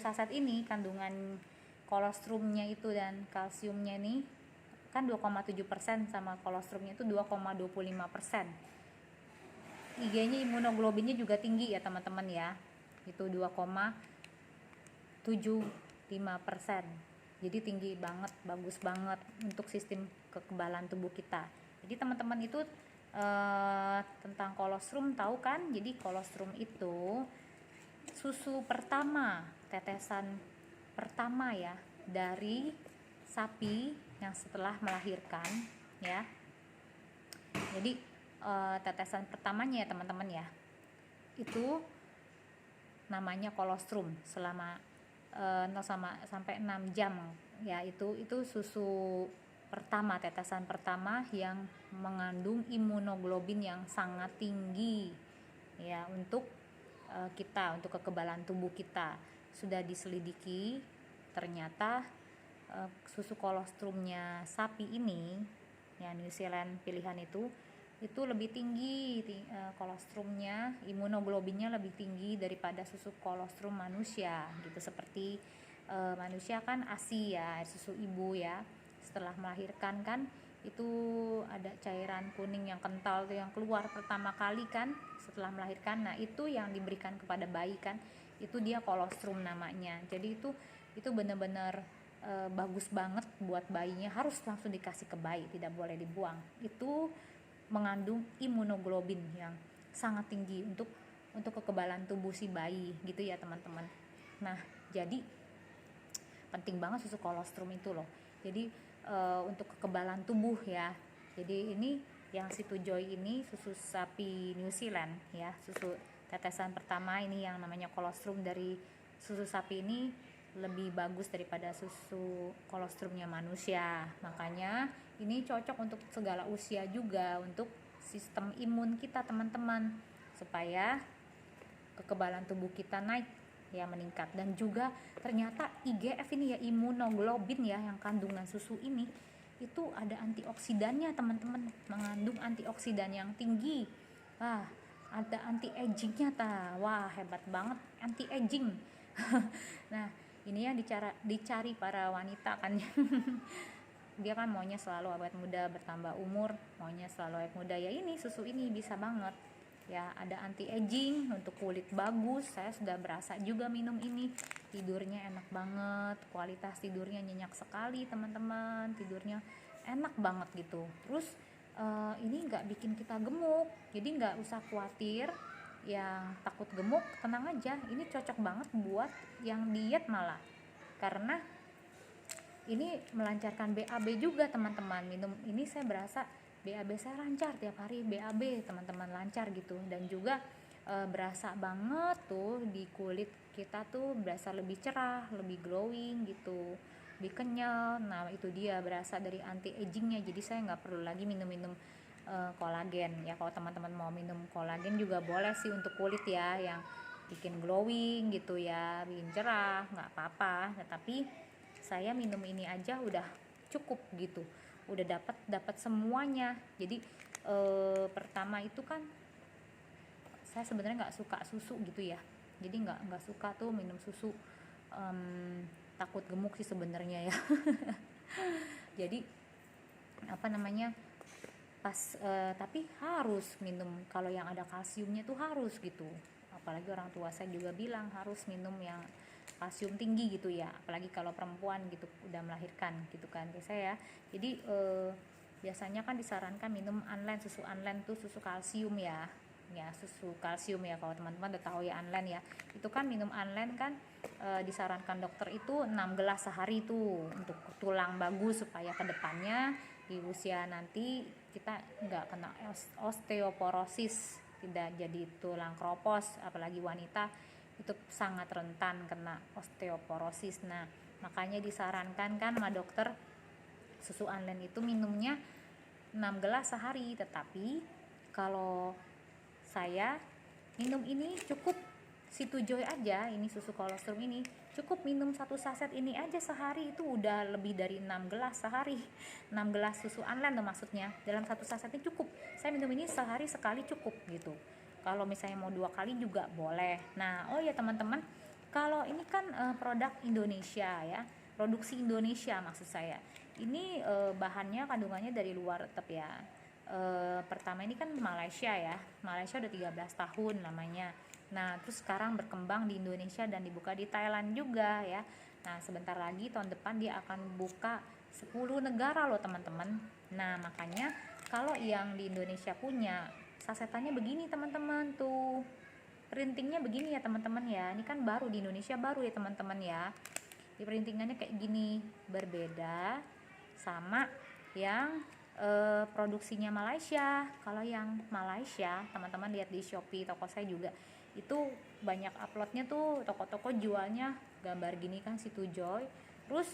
saset ini kandungan kolostrumnya itu dan kalsiumnya ini kan 2,7%, sama kolostrumnya itu 2,25%. IG-nya imunoglobinnya juga tinggi ya teman-teman ya, itu 2,75%. Jadi tinggi banget, bagus banget untuk sistem kekebalan tubuh kita. Jadi teman-teman itu tentang kolostrum tahu kan? Jadi kolostrum itu susu pertama, tetesan pertama ya dari sapi yang setelah melahirkan ya. Jadi tetesan pertamanya ya teman-teman ya, itu namanya kolostrum selama 0 sampai 6 jam ya. Itu susu pertama, tetesan pertama yang mengandung imunoglobin yang sangat tinggi ya, untuk kita, untuk kekebalan tubuh kita. Sudah diselidiki, ternyata susu kolostrumnya sapi ini ya, New Zealand pilihan itu lebih tinggi kolostrumnya, imunoglobinnya lebih tinggi daripada susu kolostrum manusia gitu. Seperti manusia kan ASI ya, air susu ibu ya, setelah melahirkan kan itu ada cairan kuning yang kental tuh yang keluar pertama kali kan setelah melahirkan. Nah itu yang diberikan kepada bayi kan, itu dia kolostrum namanya. Jadi itu benar-benar bagus banget buat bayinya, harus langsung dikasih ke bayi, tidak boleh dibuang. Itu mengandung imunoglobin yang sangat tinggi untuk kekebalan tubuh si bayi gitu ya teman-teman. Nah, jadi penting banget susu kolostrum itu loh. Jadi untuk kekebalan tubuh ya. Jadi ini yang Situ Joy ini susu sapi New Zealand ya, susu tetesan pertama ini yang namanya kolostrum dari susu sapi ini lebih bagus daripada susu kolostrumnya manusia. Makanya ini cocok untuk segala usia juga, untuk sistem imun kita teman-teman, supaya kekebalan tubuh kita naik ya, meningkat. Dan juga ternyata IGF ini ya, imunoglobin ya, yang kandungan susu ini itu ada antioksidannya teman-teman, mengandung antioksidan yang tinggi. Ada anti agingnya wah hebat banget anti aging. Nah, ini yang dicari para wanita kan. Dia kan maunya selalu awet muda, bertambah umur, maunya selalu awet muda ya, ini susu ini bisa banget ya, ada anti aging, untuk kulit bagus. Saya sudah berasa juga minum ini, tidurnya enak banget, kualitas tidurnya nyenyak sekali teman-teman, tidurnya enak banget gitu. Terus ini nggak bikin kita gemuk, jadi nggak usah khawatir yang takut gemuk, tenang aja, ini cocok banget buat yang diet malah, karena ini melancarkan BAB juga teman-teman. Minum ini saya berasa BAB saya lancar, tiap hari BAB teman-teman, lancar gitu. Dan juga berasa banget tuh di kulit kita tuh berasa lebih cerah, lebih glowing gitu, lebih kenyal. Nah itu dia, berasa dari anti agingnya. Jadi saya nggak perlu lagi minum-minum kolagen ya. Kalau teman-teman mau minum kolagen juga boleh sih untuk kulit ya, yang bikin glowing gitu ya, bikin cerah, nggak apa-apa. Tetapi saya minum ini aja udah cukup gitu, udah dapat semuanya. Jadi pertama itu kan saya sebenarnya nggak suka susu gitu ya, jadi nggak suka tuh minum susu, takut gemuk sih sebenarnya ya. Jadi apa namanya, tapi harus minum kalau yang ada kalsiumnya tuh harus gitu. Apalagi orang tua saya juga bilang harus minum yang kalsium tinggi gitu ya, apalagi kalau perempuan gitu udah melahirkan gitu kan biasa ya. Jadi biasanya kan disarankan minum Anlen, susu Anlen tuh susu kalsium ya, susu kalsium ya, kalau teman-teman udah tahu ya Anlen ya. Itu kan minum Anlen kan disarankan dokter itu 6 gelas sehari tuh, untuk tulang bagus, supaya kedepannya di usia nanti kita nggak kena osteoporosis, tidak jadi tulang keropos. Apalagi wanita itu sangat rentan kena osteoporosis. Nah makanya disarankan kan sama dokter susu Anlen itu minumnya 6 gelas sehari. Tetapi kalau saya minum ini cukup Situ Joy aja, ini susu kolostrum ini cukup minum 1 saset ini aja sehari, itu udah lebih dari 6 gelas sehari. 6 gelas susu Anlen tuh maksudnya, dalam 1 sasetnya cukup. Saya minum ini sehari sekali cukup gitu. Kalau misalnya mau 2 kali juga boleh. Nah, oh ya teman-teman, kalau ini kan produk Indonesia ya, produksi Indonesia maksud saya. Ini bahannya, kandungannya dari luar tetap ya. Pertama ini kan Malaysia ya, Malaysia udah 13 tahun namanya. Nah terus sekarang berkembang di Indonesia dan dibuka di Thailand juga ya. Nah sebentar lagi tahun depan dia akan buka 10 negara loh teman-teman. Nah makanya kalau yang di Indonesia punya, sasetannya begini teman-teman tuh, printingnya begini ya teman-teman ya. Ini kan baru di Indonesia, baru ya teman-teman ya. Di printingannya kayak gini, berbeda sama yang produksinya Malaysia. Kalau yang Malaysia teman-teman lihat di Shopee, toko saya juga itu banyak uploadnya tuh, toko-toko jualnya gambar gini kan, Situ Joy, terus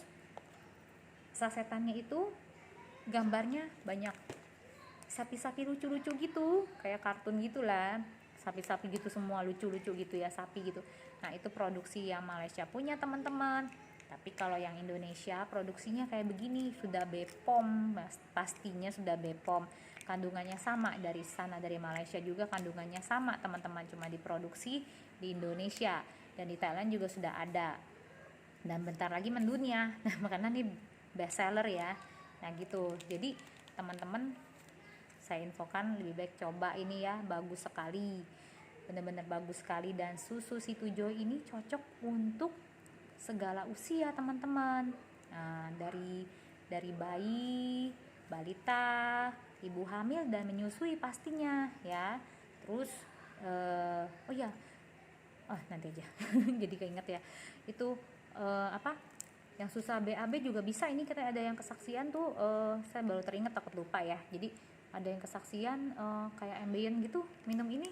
sasetannya itu gambarnya banyak sapi-sapi lucu-lucu gitu, kayak kartun gitulah, sapi-sapi gitu semua, lucu-lucu gitu ya, sapi gitu. Nah itu produksi yang Malaysia punya teman-teman. Tapi kalau yang Indonesia produksinya kayak begini, sudah BPOM, pastinya sudah BPOM. Kandungannya sama dari sana, dari Malaysia juga kandungannya sama teman-teman, cuma diproduksi di Indonesia, dan di Thailand juga sudah ada, dan bentar lagi mendunia. Nah makanya ini best seller ya. Nah gitu, jadi teman-teman saya infokan lebih baik coba ini ya, bagus sekali, benar-benar bagus sekali. Dan susu Situ Joy ini cocok untuk segala usia teman-teman. Nah dari bayi, balita, ibu hamil dan menyusui pastinya ya. Terus oh ya, nanti aja jadi keinget ya itu apa yang susah BAB juga bisa. Ini kita ada yang kesaksian tuh, saya baru teringat, takut lupa ya. Jadi ada yang kesaksian kayak ambien gitu, minum ini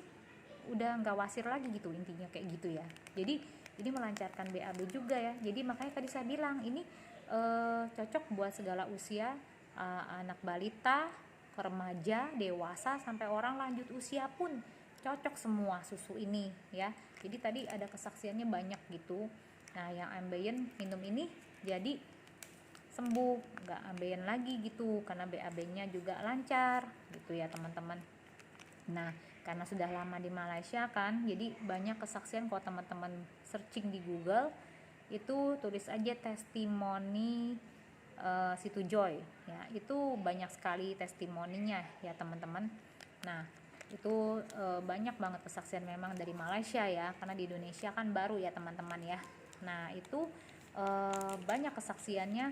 udah nggak wasir lagi gitu, intinya kayak gitu ya. Jadi ini melancarkan BAB juga ya. Jadi makanya tadi saya bilang ini cocok buat segala usia, anak balita, remaja, dewasa, sampai orang lanjut usia pun cocok semua susu ini ya. Jadi tadi ada kesaksiannya banyak gitu. Nah yang ambeien minum ini jadi sembuh, nggak ambeien lagi gitu, karena BAB-nya juga lancar gitu ya teman-teman. Nah karena sudah lama di Malaysia kan, jadi banyak kesaksian. Kalau teman-teman searching di Google itu tulis aja testimoni Situ Joy ya, itu banyak sekali testimoninya ya teman-teman. Nah itu banyak banget kesaksian memang dari Malaysia ya, karena di Indonesia kan baru ya teman-teman ya. Nah itu banyak kesaksiannya,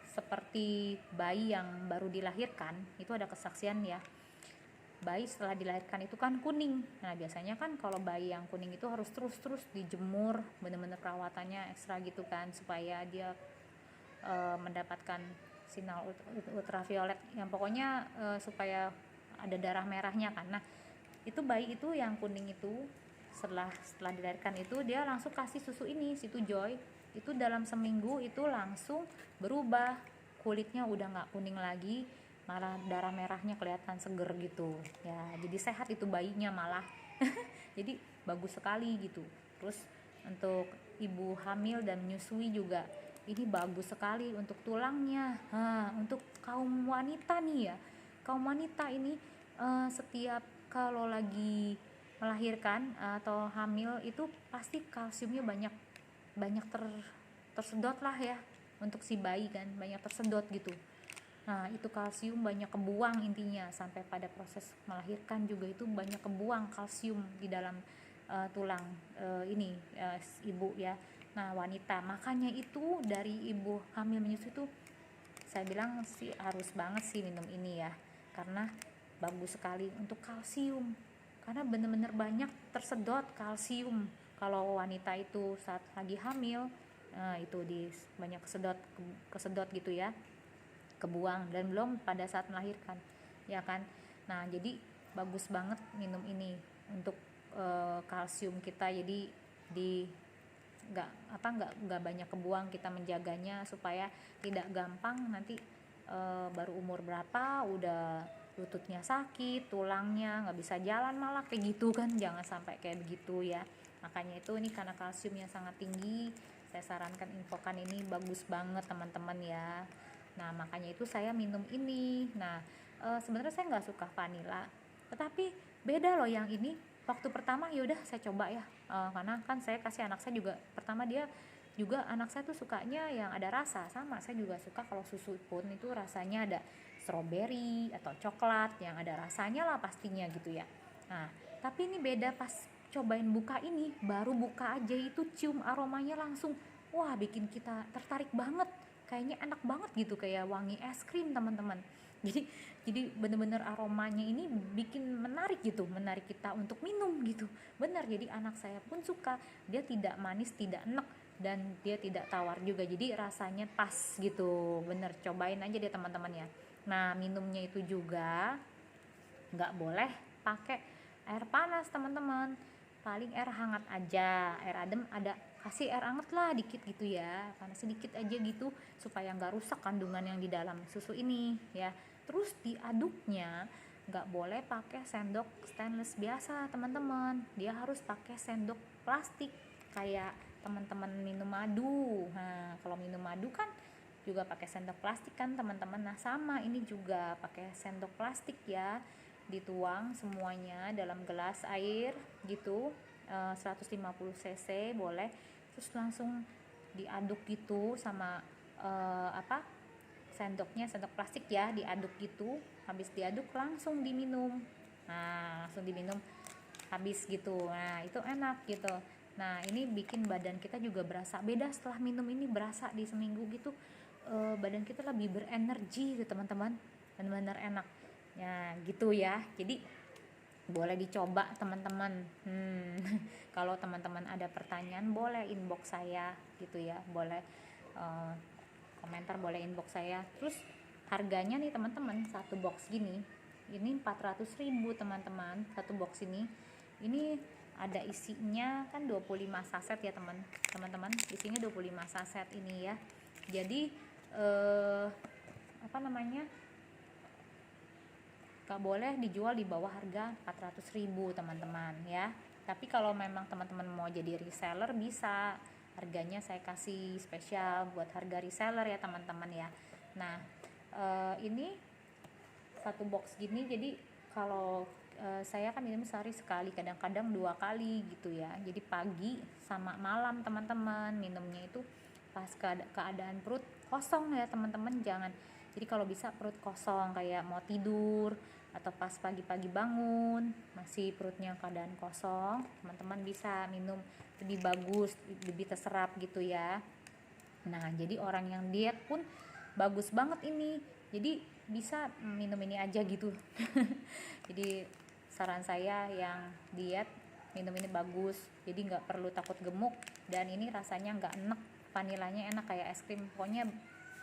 seperti bayi yang baru dilahirkan itu ada kesaksian ya. Bayi setelah dilahirkan itu kan kuning. Nah biasanya kan kalau bayi yang kuning itu harus terus dijemur, bener-bener perawatannya ekstra gitu kan, supaya dia mendapatkan sinar ultraviolet yang pokoknya supaya ada darah merahnya kan. Nah itu bayi itu yang kuning itu setelah dilahirkan itu dia langsung kasih susu ini Situ Joy. Itu dalam seminggu itu langsung berubah, kulitnya udah nggak kuning lagi, malah darah merahnya kelihatan seger gitu ya. Jadi sehat itu bayinya malah jadi bagus sekali gitu. Terus untuk ibu hamil dan menyusui juga ini bagus sekali untuk tulangnya. Untuk kaum wanita nih ya, kaum wanita ini setiap kalau lagi melahirkan atau hamil itu pasti kalsiumnya banyak tersedot lah ya, untuk si bayi kan banyak tersedot gitu. Nah itu kalsium banyak kebuang, intinya sampai pada proses melahirkan juga itu banyak kebuang kalsium di dalam tulang ini ibu ya. Nah wanita, makanya itu dari ibu hamil menyusui itu saya bilang sih harus banget sih minum ini ya, karena bagus sekali untuk kalsium, karena bener-bener banyak tersedot kalsium kalau wanita itu saat lagi hamil. Nah itu banyak kesedot gitu ya, kebuang, dan belum pada saat melahirkan ya kan. Nah jadi bagus banget minum ini untuk kalsium kita, jadi di nggak banyak kebuang, kita menjaganya supaya tidak gampang nanti baru umur berapa udah lututnya sakit, tulangnya nggak bisa jalan malah kayak gitu kan. Jangan sampai kayak begitu ya. Makanya itu ini karena kalsiumnya sangat tinggi, saya sarankan infokan ini bagus banget teman-teman ya. Nah makanya itu saya minum ini. Nah sebenarnya saya nggak suka vanila, tetapi beda loh yang ini. Waktu pertama yaudah saya coba ya, karena kan saya kasih anak saya juga pertama, dia juga anak saya tuh sukanya yang ada rasa, sama saya juga suka kalau susu pun itu rasanya ada strawberry atau coklat yang ada rasanya lah pastinya gitu ya. Nah tapi ini beda, pas cobain buka ini, baru buka aja itu cium aromanya langsung wah bikin kita tertarik banget, kayaknya enak banget gitu, kayak wangi es krim teman-teman. Jadi bener-bener aromanya ini bikin menarik gitu, menarik kita untuk minum gitu. Benar, jadi anak saya pun suka, dia tidak manis, tidak enek, dan dia tidak tawar juga, jadi rasanya pas gitu. Bener, cobain aja deh teman-teman ya. Nah minumnya itu juga nggak boleh pakai air panas teman-teman, paling air hangat aja, air adem ada, kasih air hangat lah dikit gitu ya, panas sedikit aja gitu supaya nggak rusak kandungan yang di dalam susu ini ya. Terus diaduknya nggak boleh pakai sendok stainless biasa teman-teman, dia harus pakai sendok plastik kayak teman-teman minum madu. Nah kalau minum madu kan juga pakai sendok plastik kan teman-teman. Nah sama ini juga pakai sendok plastik ya, dituang semuanya dalam gelas air gitu, 150 cc boleh, terus langsung diaduk gitu sama sendoknya, sendok plastik ya, diaduk gitu, habis diaduk langsung diminum. Nah langsung diminum habis gitu, nah itu enak gitu. Nah ini bikin badan kita juga berasa beda setelah minum ini, berasa di seminggu gitu badan kita lebih berenergi gitu teman-teman, benar-benar enak. Ya gitu ya. Jadi boleh dicoba teman-teman. Kalau teman-teman ada pertanyaan boleh inbox saya gitu ya, boleh eh, komentar, boleh inbox saya. Terus harganya nih teman-teman, satu box gini ini 400.000 teman-teman. Satu box ini ada isinya kan 25 saset ya teman-teman, isinya 25 saset ini ya. Jadi apa namanya, gak boleh dijual di bawah harga 400.000 teman-teman ya. Tapi kalau memang teman-teman mau jadi reseller bisa, harganya saya kasih spesial buat harga reseller ya teman-teman ya. Nah ini satu box gini, jadi kalau saya kan minum sehari sekali, kadang-kadang 2 kali gitu ya. Jadi pagi sama malam teman-teman minumnya itu pas keadaan perut kosong ya teman-teman. Jangan, jadi kalau bisa perut kosong kayak mau tidur atau pas pagi-pagi bangun masih perutnya keadaan kosong, teman-teman bisa minum, lebih bagus, lebih terserap gitu ya. Nah jadi orang yang diet pun bagus banget ini, jadi bisa minum ini aja gitu. Jadi saran saya yang diet minum ini bagus, jadi nggak perlu takut gemuk, dan ini rasanya nggak enak, vanilanya enak kayak es krim, pokoknya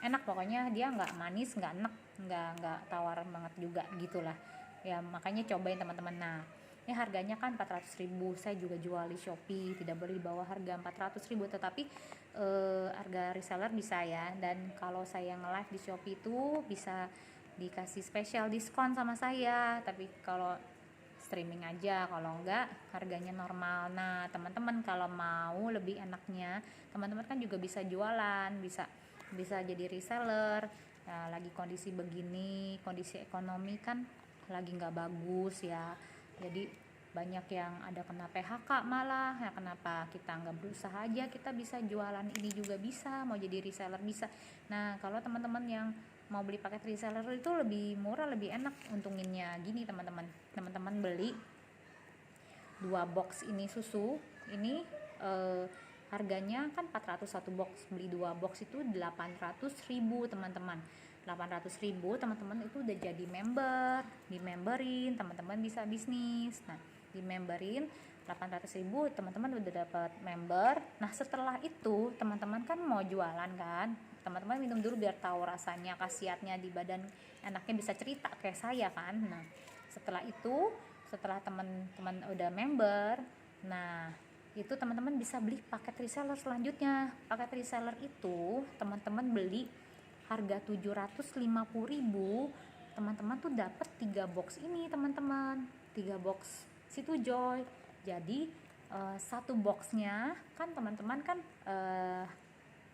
enak, pokoknya dia nggak manis, nggak enak, nggak tawar banget juga gitulah ya. Makanya cobain teman-teman. Nah ini harganya kan 400.000, saya juga jual di Shopee, tidak boleh di bawah harga 400.000, tetapi harga reseller bisa ya. Dan kalau saya nge-live di Shopee itu bisa dikasih spesial diskon sama saya, tapi kalau streaming aja, kalau enggak harganya normal. Nah teman-teman kalau mau lebih enaknya, teman-teman kan juga bisa jualan, bisa jadi reseller. Nah, lagi kondisi begini, kondisi ekonomi kan lagi nggak bagus ya, jadi banyak yang ada kena PHK malah ya. Kenapa kita nggak berusaha aja, kita bisa jualan ini juga bisa, mau jadi reseller bisa. Nah kalau teman-teman yang mau beli paket reseller itu lebih murah, lebih enak untunginnya gini teman-teman. Teman-teman beli 2 box ini susu ini harganya kan 400 satu box, beli 2 box itu 800.000 teman-teman. 800.000 teman-teman itu udah jadi member, di memberin teman-teman bisa bisnis. Nah di memberin 800.000 teman-teman udah dapat member. Nah setelah itu teman-teman kan mau jualan kan, teman-teman minum dulu biar tahu rasanya, khasiatnya di badan, enaknya bisa cerita kayak saya kan. Nah setelah itu, setelah teman-teman udah member, nah itu teman-teman bisa beli paket reseller selanjutnya. Paket reseller itu teman-teman beli harga 750.000, teman-teman tuh dapat 3 box ini teman-teman, 3 box situ Joy. Jadi satu boxnya kan teman-teman kan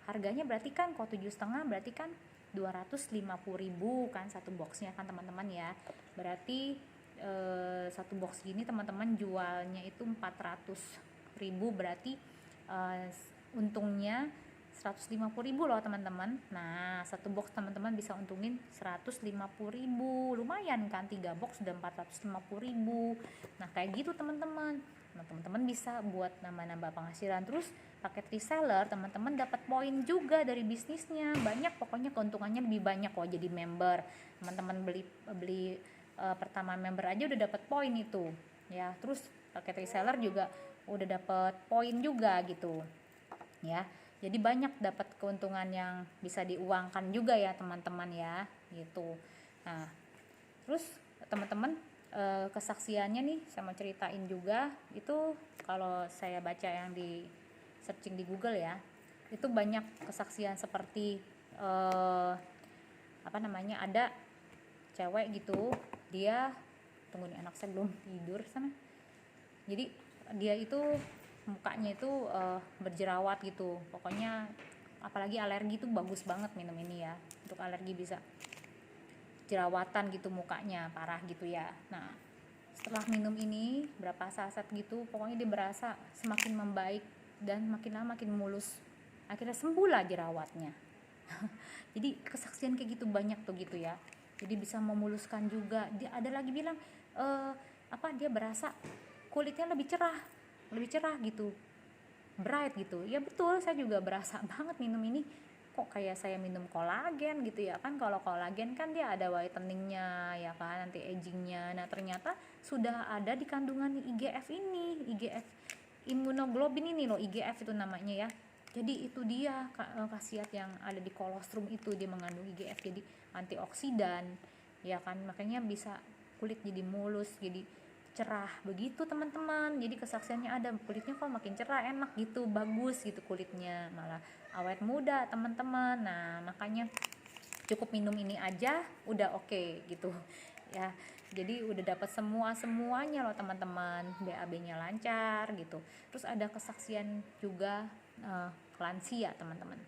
harganya berarti kan kalau 7,5 berarti kan 250.000 kan satu boxnya kan teman-teman ya. Berarti satu box gini teman-teman jualnya itu 400.000, berarti untungnya 150.000 loh teman-teman. Nah satu box teman-teman bisa untungin 150.000, lumayan kan, 3 box udah 450.000. Nah kayak gitu teman-teman. Nah teman-teman bisa buat nambah-nambah penghasilan. Terus paket reseller teman-teman dapat poin juga dari bisnisnya, banyak, pokoknya keuntungannya lebih banyak kok jadi member. Teman-teman beli pertama member aja udah dapat poin itu ya. Terus paket reseller juga udah dapat poin juga gitu ya. Jadi banyak dapat keuntungan yang bisa diuangkan juga ya teman-teman ya gitu. Nah terus teman-teman kesaksiannya nih saya mau ceritain juga. Itu kalau saya baca yang di searching di Google ya, itu banyak kesaksian seperti apa namanya, ada cewek gitu, dia, tunggu nih anak saya belum tidur sana. Jadi dia itu mukanya itu berjerawat gitu, pokoknya apalagi alergi tuh bagus banget minum ini ya, untuk alergi bisa jerawatan gitu mukanya parah gitu ya. Nah setelah minum ini berapa saset gitu, pokoknya dia berasa semakin membaik dan makin lama makin mulus, akhirnya sembuh lah jerawatnya. Jadi kesaksian kayak gitu banyak tuh gitu ya, jadi bisa memuluskan juga. Dia ada lagi bilang dia berasa kulitnya lebih cerah gitu, bright gitu ya. Betul, saya juga berasa banget minum ini, kok kayak saya minum kolagen gitu ya kan. Kalau kolagen kan dia ada whiteningnya ya kan, anti agingnya. Nah ternyata sudah ada di kandungan IGF ini, IGF immunoglobulin ini loh, IGF itu namanya ya. Jadi itu dia khasiat yang ada di kolostrum itu, dia mengandung IGF, jadi antioksidan ya kan, makanya bisa kulit jadi mulus, jadi cerah begitu teman-teman. Jadi kesaksiannya ada, kulitnya kok makin cerah, enak gitu, bagus gitu kulitnya, malah awet muda teman-teman. Nah makanya cukup minum ini aja udah oke gitu ya. Jadi udah dapat semuanya loh teman-teman, BAB-nya lancar gitu. Terus ada kesaksian juga lansia teman-teman.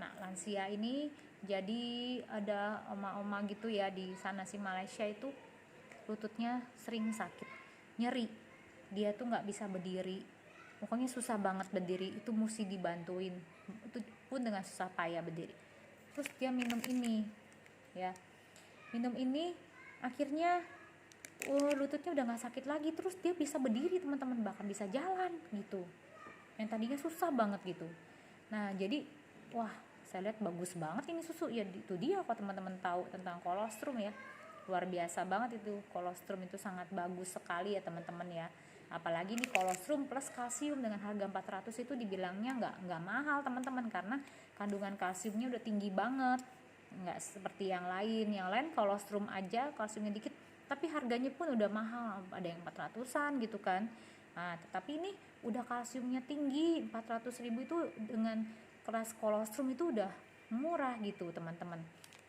Nah lansia ini jadi ada oma-oma gitu ya di sana si Malaysia itu, lututnya sering sakit, nyeri, dia tuh nggak bisa berdiri, pokoknya susah banget berdiri, itu mesti dibantuin, itu pun dengan susah payah berdiri. Terus dia minum ini ya, minum ini akhirnya lututnya udah nggak sakit lagi, terus dia bisa berdiri teman-teman, bahkan bisa jalan gitu, yang tadinya susah banget gitu. Nah jadi wah saya lihat bagus banget ini susu ya, itu dia kok teman-teman tahu tentang kolostrum ya, luar biasa banget itu kolostrum, itu sangat bagus sekali ya teman-teman ya. Apalagi nih kolostrum plus kalsium dengan harga 400 itu dibilangnya nggak mahal teman-teman, karena kandungan kalsiumnya udah tinggi banget, nggak seperti yang lain kolostrum aja kalsiumnya dikit tapi harganya pun udah mahal, ada yang 400-an gitu kan. Nah tetapi ini udah kalsiumnya tinggi, 400.000 itu dengan kelas kolostrum itu udah murah gitu teman-teman.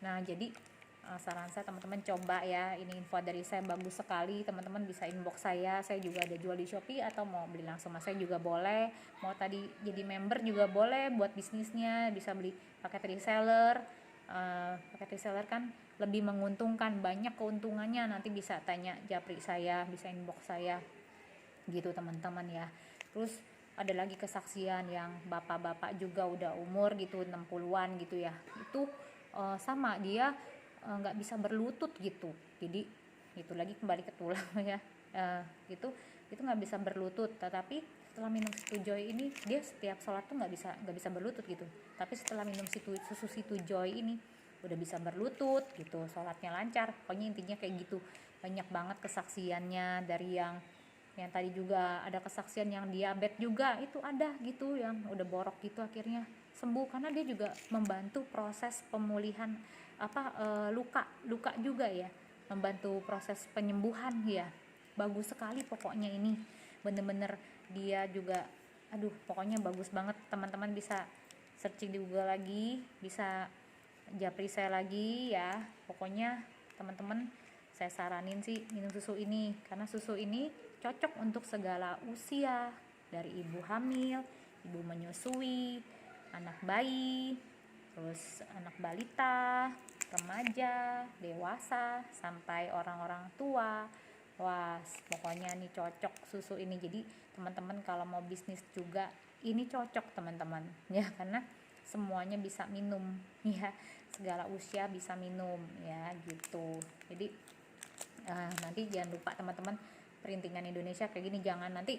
Nah jadi saran saya teman-teman coba ya, ini info dari saya bagus sekali, teman-teman bisa inbox saya juga ada jual di Shopee, atau mau beli langsung sama saya juga boleh, mau tadi jadi member juga boleh buat bisnisnya, bisa beli paket reseller. Paket reseller kan lebih menguntungkan, banyak keuntungannya, nanti bisa tanya japri saya, bisa inbox saya gitu teman-teman ya. Terus ada lagi kesaksian yang bapak-bapak juga udah umur gitu 60-an gitu ya, itu sama dia nggak bisa berlutut gitu, jadi itu lagi kembali ke tulang ya. Gitu itu nggak bisa berlutut, tetapi setelah minum Situ Joy ini dia setiap sholat tuh nggak bisa berlutut gitu, tapi setelah minum susu Situ Joy ini udah bisa berlutut gitu, sholatnya lancar, pokoknya intinya kayak gitu. Banyak banget kesaksiannya, dari yang tadi juga ada kesaksian yang diabetes juga itu ada gitu, yang udah borok gitu akhirnya sembuh, karena dia juga membantu proses pemulihan luka juga ya, membantu proses penyembuhan ya. Bagus sekali pokoknya ini, bener-bener dia juga, aduh pokoknya bagus banget. Teman-teman bisa searching di Google lagi, bisa japri saya lagi ya. Pokoknya teman-teman saya saranin sih minum susu ini, karena susu ini cocok untuk segala usia, dari ibu hamil, ibu menyusui, anak bayi, terus anak balita, remaja, dewasa, sampai orang-orang tua. Wah pokoknya nih cocok susu ini. Jadi teman-teman kalau mau bisnis juga ini cocok teman-teman ya, karena semuanya bisa minum ya, segala usia bisa minum ya gitu. Jadi nanti jangan lupa teman-teman, perintingan Indonesia kayak gini, jangan nanti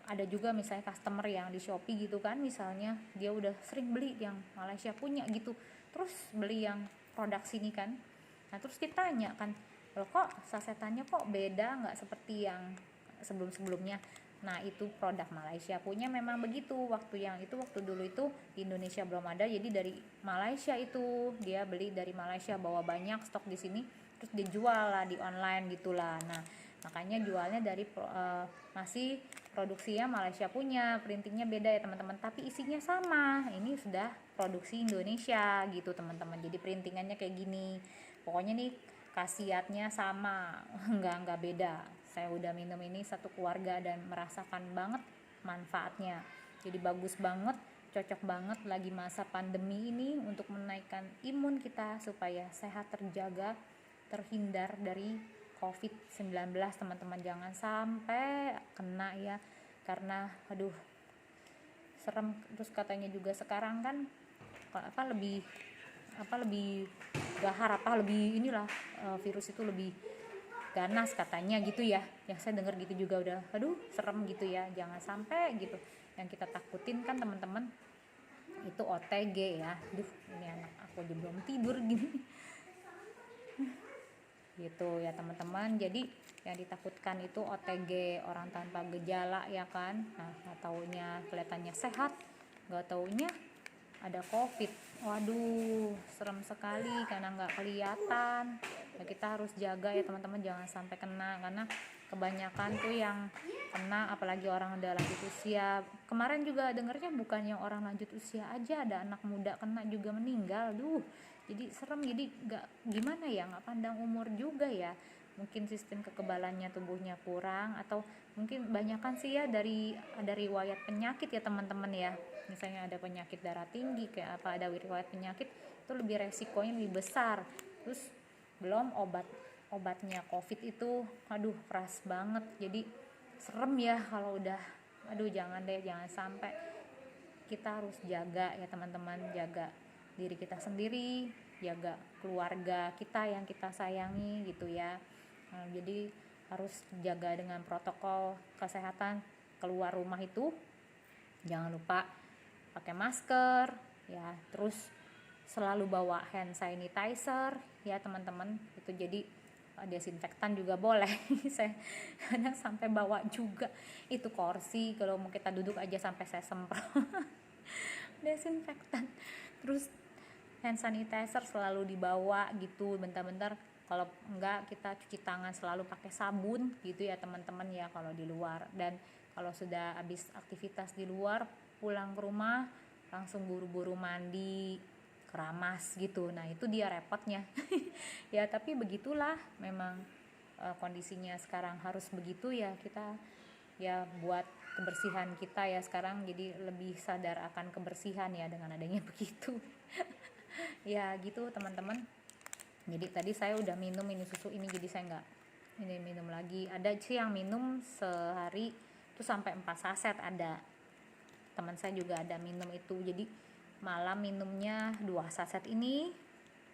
ada juga misalnya customer yang di Shopee gitu kan, misalnya dia udah sering beli yang Malaysia punya gitu, terus beli yang produk sini kan. Nah terus kita tanya kan, loh kok sasetannya kok beda, nggak seperti yang sebelum-sebelumnya. Nah itu produk Malaysia punya memang begitu, waktu dulu itu di Indonesia belum ada, jadi dari Malaysia itu dia beli dari Malaysia, bawa banyak stok di sini, terus dijual lah di online gitulah. Nah makanya jualnya dari masih produksinya Malaysia punya, printingnya beda ya teman-teman, tapi isinya sama, ini sudah produksi Indonesia gitu teman-teman. Jadi printingannya kayak gini, pokoknya nih khasiatnya sama, nggak beda. Saya udah minum ini satu keluarga dan merasakan banget manfaatnya, jadi bagus banget, cocok banget lagi masa pandemi ini untuk menaikkan imun kita supaya sehat, terjaga, terhindar dari COVID-19 teman-teman. Jangan sampai kena ya, karena aduh serem. Terus katanya juga sekarang kan lebih gahar, lebih inilah, virus itu lebih ganas katanya gitu ya, yang saya dengar gitu juga, udah aduh serem gitu ya. Jangan sampai gitu yang kita takutin kan teman-teman itu OTG ya. Duh, ini anak aku aja belum tidur gini. Gitu ya teman-teman. Jadi yang ditakutkan itu OTG, orang tanpa gejala ya kan. Nah, nggak taunya kelihatannya sehat, nggak taunya ada COVID. Waduh, serem sekali karena nggak kelihatan. Ya, kita harus jaga ya teman-teman, jangan sampai kena, karena kebanyakan tuh yang kena apalagi orang udah lanjut usia. Kemarin juga dengernya bukan yang orang lanjut usia aja, ada anak muda kena juga meninggal. Duh, jadi serem. Jadi nggak, gimana ya, nggak pandang umur juga ya. Mungkin sistem kekebalannya tubuhnya kurang, atau mungkin banyakan sih ya dari ada riwayat penyakit ya teman-teman ya. Misalnya ada penyakit darah tinggi kayak apa, ada riwayat penyakit itu lebih resikonya lebih besar. Terus belum obatnya COVID itu, aduh keras banget. Jadi serem ya kalau udah, aduh jangan deh, jangan sampai. Kita harus jaga ya teman-teman, jaga diri kita sendiri, jaga keluarga kita yang kita sayangi gitu ya. Nah, jadi harus jaga dengan protokol kesehatan. Keluar rumah itu jangan lupa pakai masker ya, terus selalu bawa hand sanitizer ya teman-teman. Itu jadi desinfektan juga boleh. Saya kadang sampai bawa juga itu kursi, kalau mau kita duduk aja sampai saya semprot desinfektan. Terus hand sanitizer selalu dibawa gitu, bentar-bentar. Kalau enggak, kita cuci tangan selalu pakai sabun gitu ya teman-teman ya kalau di luar. Dan kalau sudah habis aktivitas di luar, pulang ke rumah langsung buru-buru mandi, keramas gitu. Nah itu dia repotnya. Ya tapi begitulah memang kondisinya sekarang harus begitu ya. Kita ya buat kebersihan kita ya sekarang, jadi lebih sadar akan kebersihan ya dengan adanya begitu. Ya gitu teman-teman. Jadi tadi saya udah minum ini susu ini, jadi saya nggak ini minum lagi. Ada sih yang minum sehari itu sampai 4 saset, ada teman saya juga ada minum itu. Jadi malam minumnya 2 saset ini,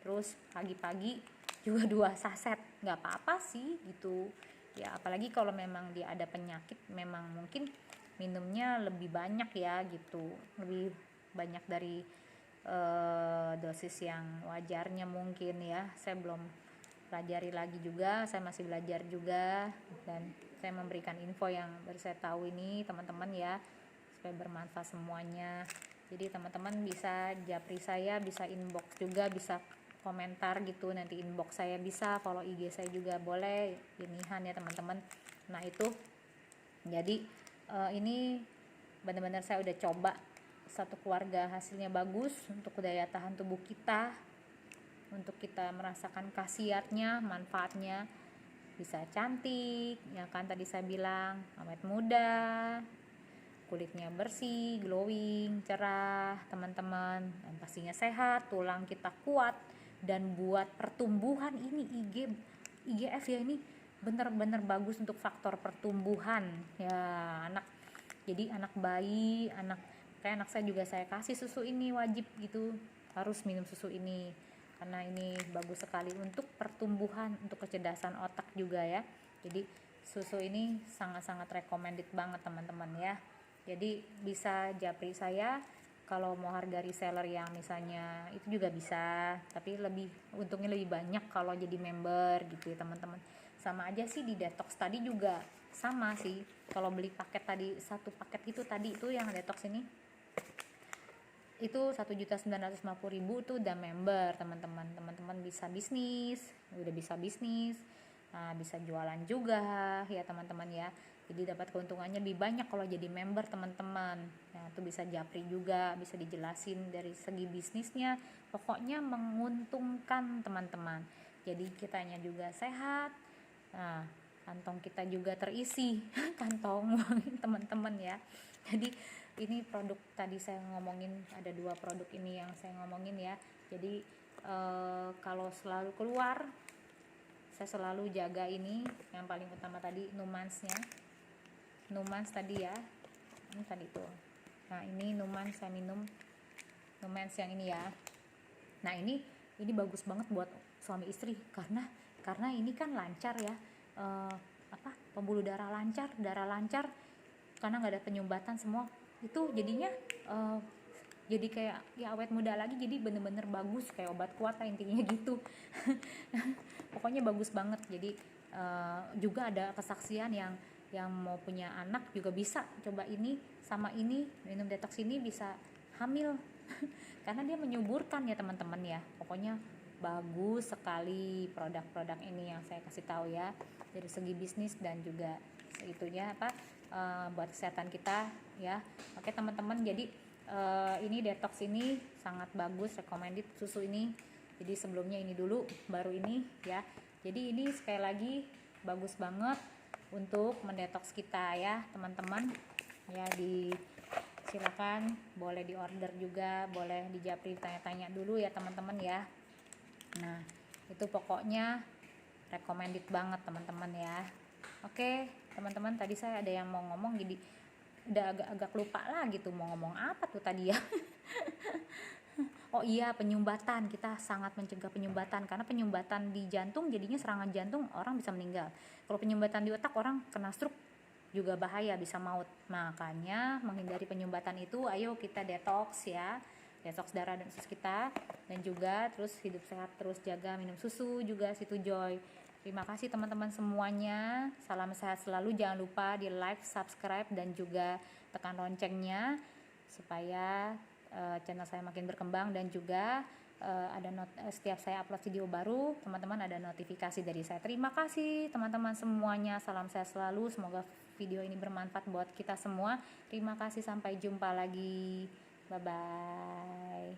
terus pagi-pagi juga 2 saset. Nggak apa-apa sih gitu ya, apalagi kalau memang dia ada penyakit, memang mungkin minumnya lebih banyak ya gitu, lebih banyak dari dosis yang wajarnya mungkin ya. Saya belum pelajari lagi juga, saya masih belajar juga, dan saya memberikan info yang baru saya tahu ini teman-teman ya, supaya bermanfaat semuanya. Jadi teman-teman bisa japri saya, bisa inbox juga, bisa komentar gitu, nanti inbox saya, bisa follow IG saya juga boleh, inihan ya teman-teman. Nah itu jadi ini benar-benar saya udah coba satu keluarga, hasilnya bagus untuk daya tahan tubuh kita, untuk kita merasakan khasiatnya, manfaatnya, bisa cantik ya kan, tadi saya bilang awet muda, kulitnya bersih, glowing, cerah teman-teman, dan pastinya sehat, tulang kita kuat. Dan buat pertumbuhan ini IGF ya, ini benar-benar bagus untuk faktor pertumbuhan ya anak. Jadi anak bayi, kayak anak saya juga saya kasih susu ini wajib gitu, harus minum susu ini karena ini bagus sekali untuk pertumbuhan, untuk kecerdasan otak juga ya. Jadi susu ini sangat-sangat recommended banget teman-teman ya. Jadi bisa japri saya kalau mau harga reseller yang misalnya itu juga bisa, tapi untungnya lebih banyak kalau jadi member gitu ya teman-teman. Sama aja sih di detox tadi juga sama sih, kalau beli paket tadi, satu paket itu tadi itu yang detox ini itu 1.950.000 tuh udah member teman-teman bisa bisnis, udah bisa bisnis, nah, bisa jualan juga ya teman-teman ya. Jadi dapat keuntungannya lebih banyak kalau jadi member teman-teman. Nah itu bisa japri juga, bisa dijelasin dari segi bisnisnya, pokoknya menguntungkan teman-teman. Jadi kitanya juga sehat, nah kantong kita juga terisi kantong teman-teman ya. Jadi ini produk tadi saya ngomongin, ada 2 produk ini yang saya ngomongin ya. Jadi kalau selalu keluar saya selalu jaga ini, yang paling utama tadi Numans tadi ya, ini tadi tuh. Nah ini Numans, saya minum Numans yang ini ya. Nah ini bagus banget buat suami istri, karena ini kan lancar ya, pembuluh darah lancar, karena nggak ada penyumbatan semua itu, jadinya jadi kayak ya awet muda lagi, jadi bener-bener bagus kayak obat kuat lah intinya gitu. Pokoknya bagus banget. Jadi juga ada kesaksian yang mau punya anak juga bisa coba ini sama ini, minum detox ini bisa hamil. Karena dia menyuburkan ya teman-teman ya. Pokoknya bagus sekali produk-produk ini yang saya kasih tahu ya, dari segi bisnis dan juga itunya buat kesehatan kita ya. Oke teman-teman, jadi ini detox ini sangat bagus, recommended susu ini. Jadi sebelumnya ini dulu, baru ini ya. Jadi ini sekali lagi bagus banget untuk mendetoks kita ya teman-teman ya. Silakan boleh di order juga, boleh di japri, tanya-tanya dulu ya teman-teman ya. Nah itu pokoknya recommended banget teman-teman ya. Oke teman-teman, tadi saya ada yang mau ngomong jadi udah agak lupa lah gitu mau ngomong apa tuh tadi ya. Oh iya, penyumbatan, kita sangat mencegah penyumbatan, karena penyumbatan di jantung jadinya serangan jantung, orang bisa meninggal. Kalau penyumbatan di otak, orang kena stroke juga bahaya, bisa maut. Makanya menghindari penyumbatan itu, ayo kita detox ya, detox darah dan usus kita, dan juga terus hidup sehat, terus jaga minum susu juga situ Joy. Terima kasih teman-teman semuanya, salam sehat selalu, jangan lupa di like, subscribe, dan juga tekan loncengnya supaya channel saya makin berkembang, dan juga setiap saya upload video baru teman-teman ada notifikasi dari saya. Terima kasih teman-teman semuanya, salam sehat selalu, semoga video ini bermanfaat buat kita semua. Terima kasih, sampai jumpa lagi, bye bye.